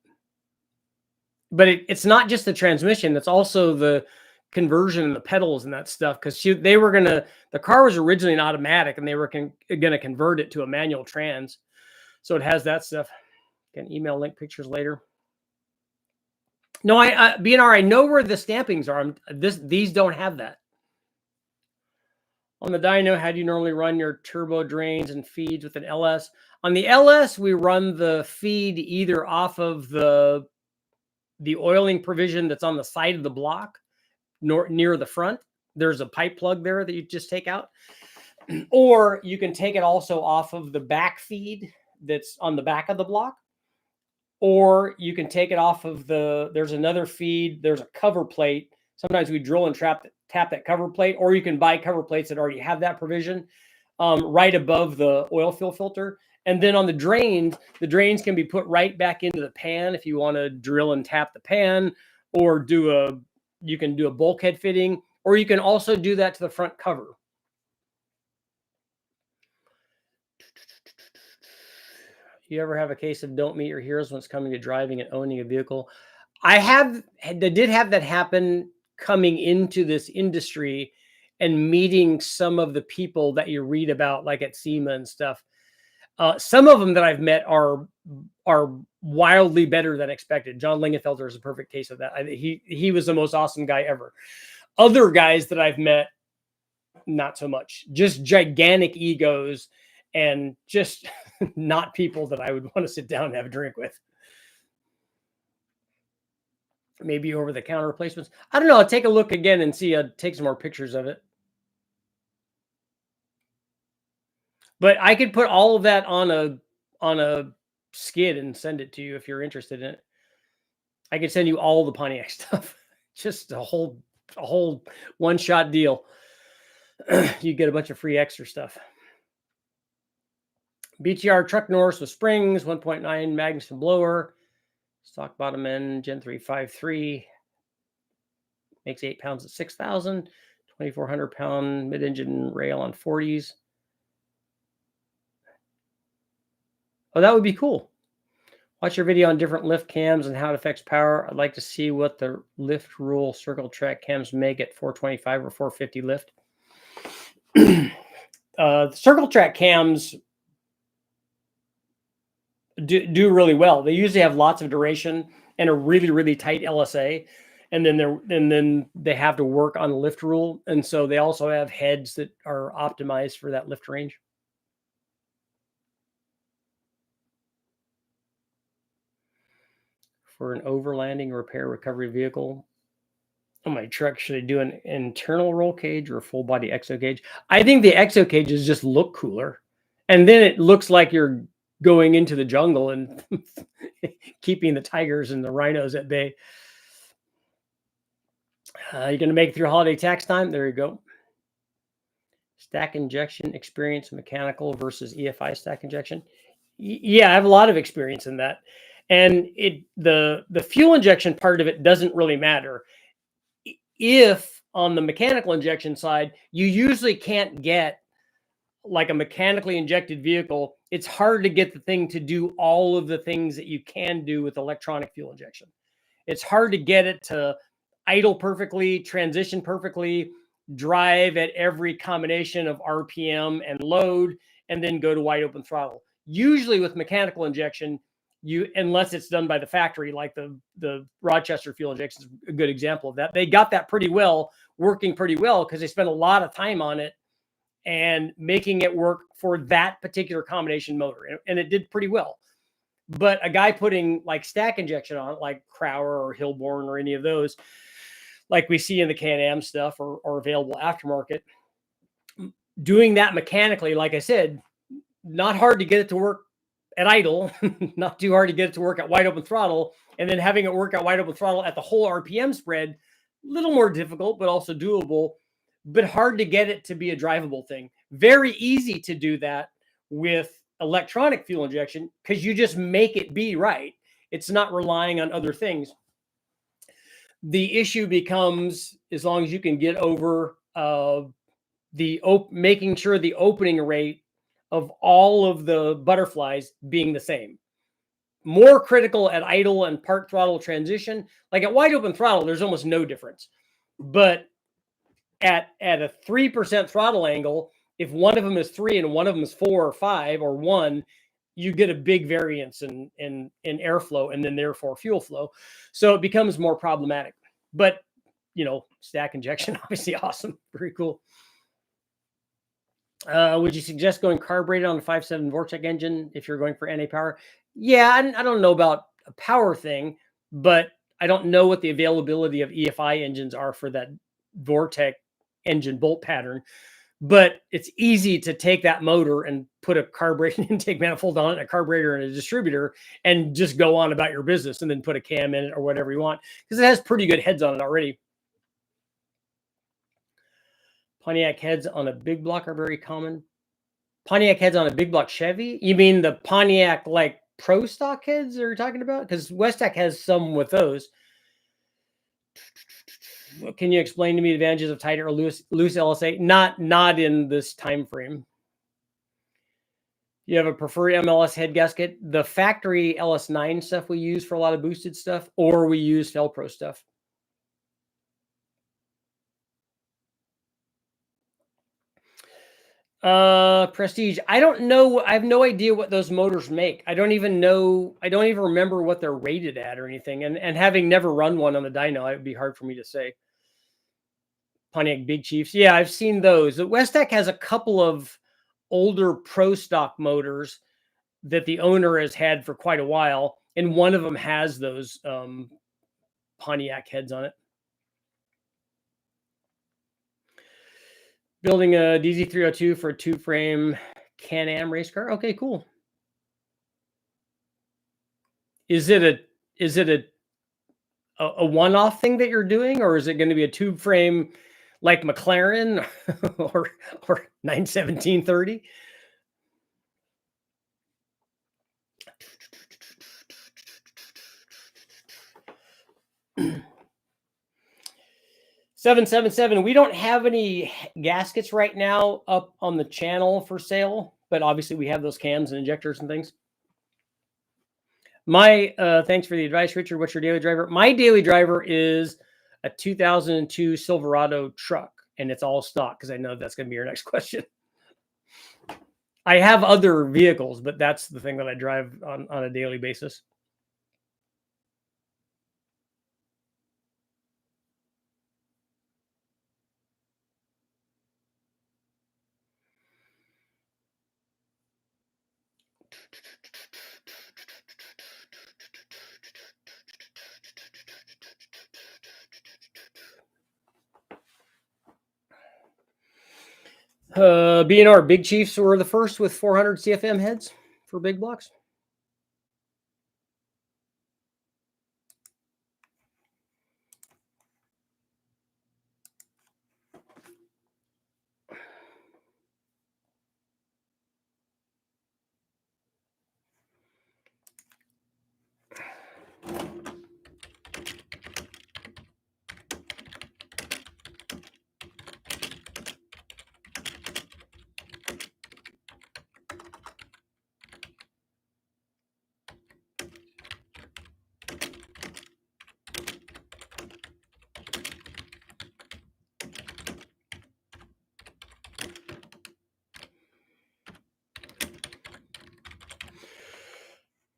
But it's not just the transmission, it's also the conversion and the pedals and that stuff. Because they were gonna, the car was originally an automatic, and they were gonna convert it to a manual trans, so it has that stuff. Can email link pictures later. No, BNR, I know where the stampings are. These don't have that. On the dyno, how do you normally run your turbo drains and feeds with an LS? On the LS, we run the feed either off of the oiling provision that's on the side of the block, near the front. There's a pipe plug there that you just take out. Or you can take it also off of the back feed that's on the back of the block. Or you can take it off of there's another feed, there's a cover plate. Sometimes we drill and tap that cover plate, or you can buy cover plates that already have that provision right above the oil fill filter. And then on the drains can be put right back into the pan if you want to drill and tap the pan, or you can do a bulkhead fitting, or you can also do that to the front cover. You ever have a case of don't meet your heroes when it's coming to driving and owning a vehicle? I did have that happen coming into this industry and meeting some of the people that you read about, like at SEMA and stuff. Some of them that I've met are wildly better than expected. John Lingenfelter is a perfect case of that. He was the most awesome guy ever. Other guys that I've met, not so much. Just gigantic egos, and just not people that I would want to sit down and have a drink with. Maybe over-the-counter replacements. I don't know. I'll take a look again and see. Take some more pictures of it. But I could put all of that on a skid and send it to you if you're interested in it. I could send you all the Pontiac stuff. Just a whole one-shot deal. You get a bunch of free extra stuff. BTR truck Norris with springs, 1.9 Magnuson blower, stock bottom end, Gen 353, makes 8 pounds at 6,000, 2,400 pound mid-engine rail on 40s. Oh, that would be cool. Watch your video on different lift cams and how it affects power. I'd like to see what the lift rule circle track cams make at 425 or 450 lift. Circle track cams do really well. They usually have lots of duration and a really, really tight LSA. And then they have to work on the lift rule. And so they also have heads that are optimized for that lift range. For an overlanding repair recovery vehicle, on my truck, should I do an internal roll cage or a full body exo cage? I think the exo cages just look cooler. And then it looks like you're going into the jungle and keeping the tigers and the rhinos at bay. You're going to make it through holiday tax time. There you go. Stack injection experience, mechanical versus EFI stack injection. Yeah, I have a lot of experience in that. And the fuel injection part of it doesn't really matter. If on the mechanical injection side, you usually can't get like a mechanically injected vehicle, it's hard to get the thing to do all of the things that you can do with electronic fuel injection. It's hard to get it to idle perfectly, transition perfectly, drive at every combination of RPM and load, and then go to wide open throttle. Usually with mechanical injection, unless it's done by the factory, like the Rochester fuel injection is a good example of that. They got that pretty well, working pretty well, because they spent a lot of time on it and making it work for that particular combination motor. And it did pretty well. But a guy putting like stack injection on it, like Crowder or Hillborn or any of those, like we see in the Can-Am stuff or available aftermarket, doing that mechanically, like I said, not hard to get it to work at idle, not too hard to get it to work at wide open throttle, and then having it work at wide open throttle at the whole RPM spread, a little more difficult, but also doable, but hard to get it to be a drivable thing. Very easy to do that with electronic fuel injection because you just make it be right. It's not relying on other things. The issue becomes, as long as you can get over making sure the opening rate of all of the butterflies being the same. More critical at idle and part throttle transition. Like at wide open throttle, there's almost no difference. But at a 3% throttle angle, if one of them is 3 and one of them is 4 or 5 or 1, you get a big variance in airflow and then therefore fuel flow. So it becomes more problematic. But, stack injection, obviously awesome. Very cool. Would you suggest going carbureted on a 5.7 Vortec engine if you're going for NA power? Yeah, I don't know about a power thing, but I don't know what the availability of EFI engines are for that Vortec engine bolt pattern. But it's easy to take that motor and put a carbureted intake manifold on it, a carburetor and a distributor, and just go on about your business, and then put a cam in it or whatever you want, because it has pretty good heads on it already. Pontiac heads on a big block are very common. Pontiac heads on a big block Chevy? You mean the Pontiac like pro stock heads you're talking about? Because Westac has some with those. Can you explain to me the advantages of tighter or loose LSA? Not in this time frame. You have a preferred MLS head gasket? The factory LS9 stuff we use for a lot of boosted stuff, or we use Felpro stuff. Prestige. I don't know. I have no idea what those motors make. I don't even remember what they're rated at or anything. And having never run one on the dyno, it would be hard for me to say. Pontiac Big Chiefs. Yeah, I've seen those. The Westac has a couple of older pro stock motors that the owner has had for quite a while, and one of them has those Pontiac heads on it. Building a DZ302 for a 2-frame Can-Am race car. Okay, cool. Is it a one-off thing that you're doing, or is it going to be a tube frame like McLaren or 91730? 777. We don't have any gaskets right now up on the channel for sale, but obviously we have those cams and injectors and things. My thanks for the advice, Richard. What's your daily driver? My daily driver is a 2002 Silverado truck, and it's all stock, because I know that's going to be your next question. I have other vehicles, but that's the thing that I drive on a daily basis. B&R Big Chiefs were the first with 400 CFM heads for big blocks.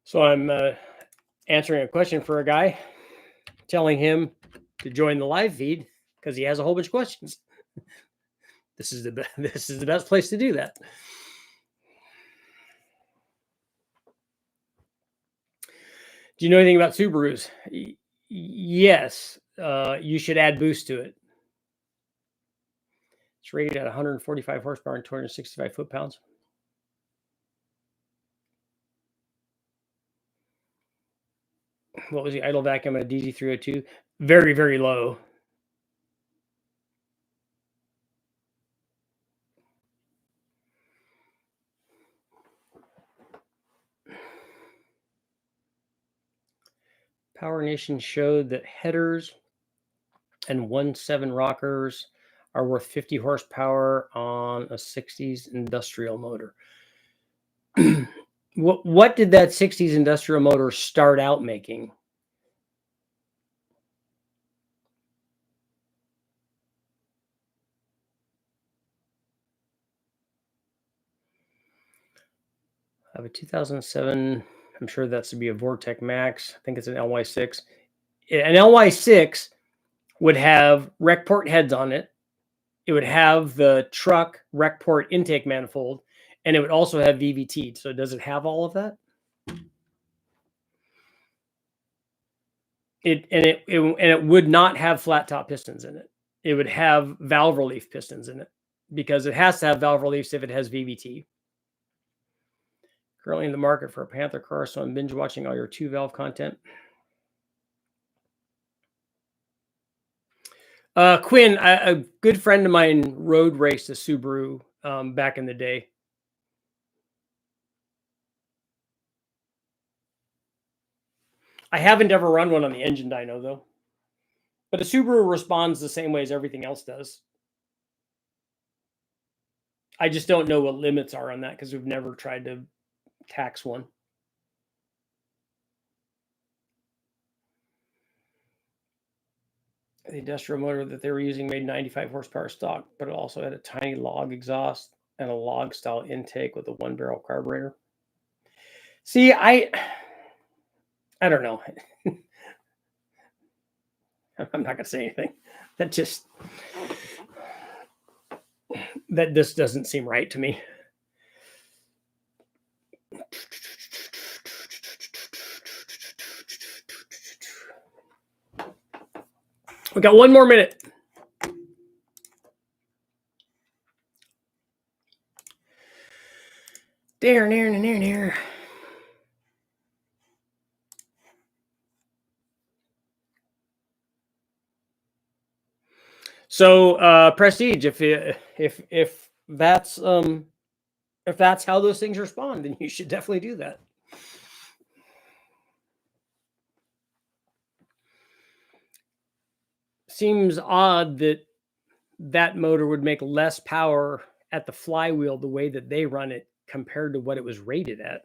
So I'm answering a question for a guy, telling him to join the live feed because he has a whole bunch of questions. This is the best place to do that. Do you know anything about Subarus? Yes. You should add boost to it. It's rated at 145 horsepower and 265 foot-pounds. What was the idle vacuum at a DZ302? Very, very low. Power Nation showed that headers and 1.7 rockers are worth 50 horsepower on a 60s industrial motor. What did that 60s industrial motor start out making? I have a 2007. I'm sure that's to be a Vortec Max. I think it's an LY6. An LY6 would have rec port heads on it. It would have the truck rec port intake manifold, and it would also have VVT. So does it have all of that? It would not have flat top pistons in it. It would have valve relief pistons in it because it has to have valve reliefs if it has VVT. Currently in the market for a Panther car, so I'm binge watching all your 2-valve content. Quinn, a good friend of mine road raced a Subaru back in the day. I haven't ever run one on the engine dyno, though. But a Subaru responds the same way as everything else does. I just don't know what limits are on that because we've never tried to tax one. The industrial motor that they were using made 95 horsepower stock, but it also had a tiny log exhaust and a log style intake with a 1-barrel carburetor. See, I don't know. I'm not going to say anything. That just doesn't seem right to me. We got 1 more minute. There. So Prestige, if that's how those things respond, then you should definitely do that. Seems odd that motor would make less power at the flywheel the way that they run it compared to what it was rated at.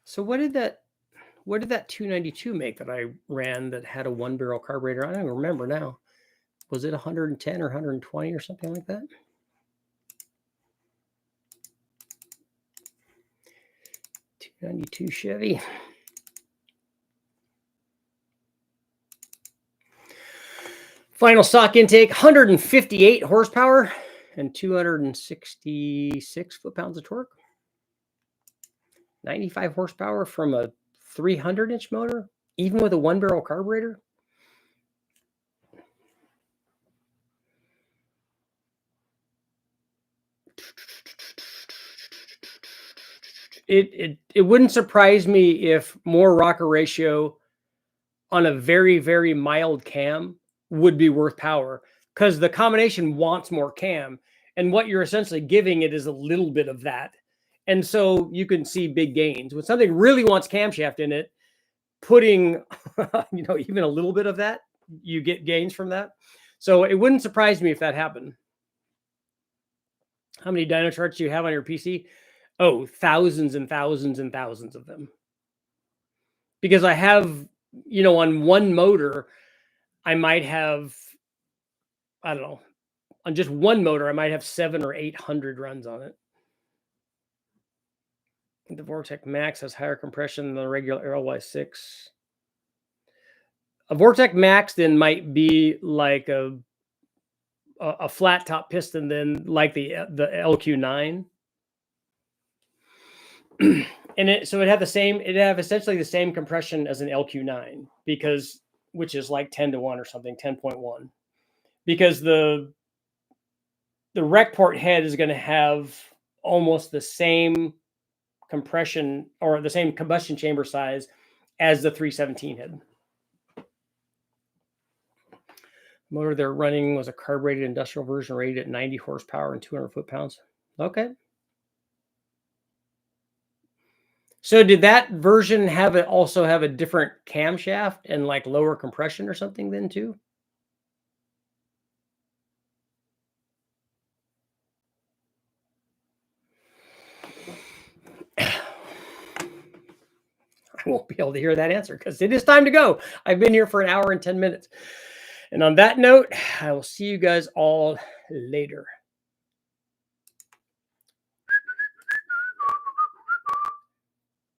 So what did that 292 make that I ran that had a 1-barrel carburetor? I don't even remember now. Was it 110 or 120 or something like that? '92 Chevy. Final stock intake, 158 horsepower and 266 foot-pounds of torque. 95 horsepower from a 300-inch motor, even with a 1-barrel carburetor. It wouldn't surprise me if more rocker ratio on a very, very mild cam would be worth power, because the combination wants more cam, and what you're essentially giving it is a little bit of that. And so you can see big gains. When something really wants camshaft in it, putting even a little bit of that, you get gains from that. So it wouldn't surprise me if that happened. How many dyno charts do you have on your PC? Oh, thousands and thousands and thousands of them. Because I have, on one motor, I might have, I don't know, on just one motor, I might have 700 or 800 runs on it. The Vortec Max has higher compression than the regular LY6. A Vortec Max then might be like a flat top piston than like the LQ9. And so it'd have essentially the same compression as an LQ9, which is like 10-1 or something, 10.1, because the rec port head is going to have almost the same compression or the same combustion chamber size as the 317 head. Motor they're running was a carbureted industrial version rated at 90 horsepower and 200 foot-pounds. Okay. So did that version also have a different camshaft and like lower compression or something then too? I won't be able to hear that answer because it is time to go. I've been here for an hour and 10 minutes. And on that note, I will see you guys all later.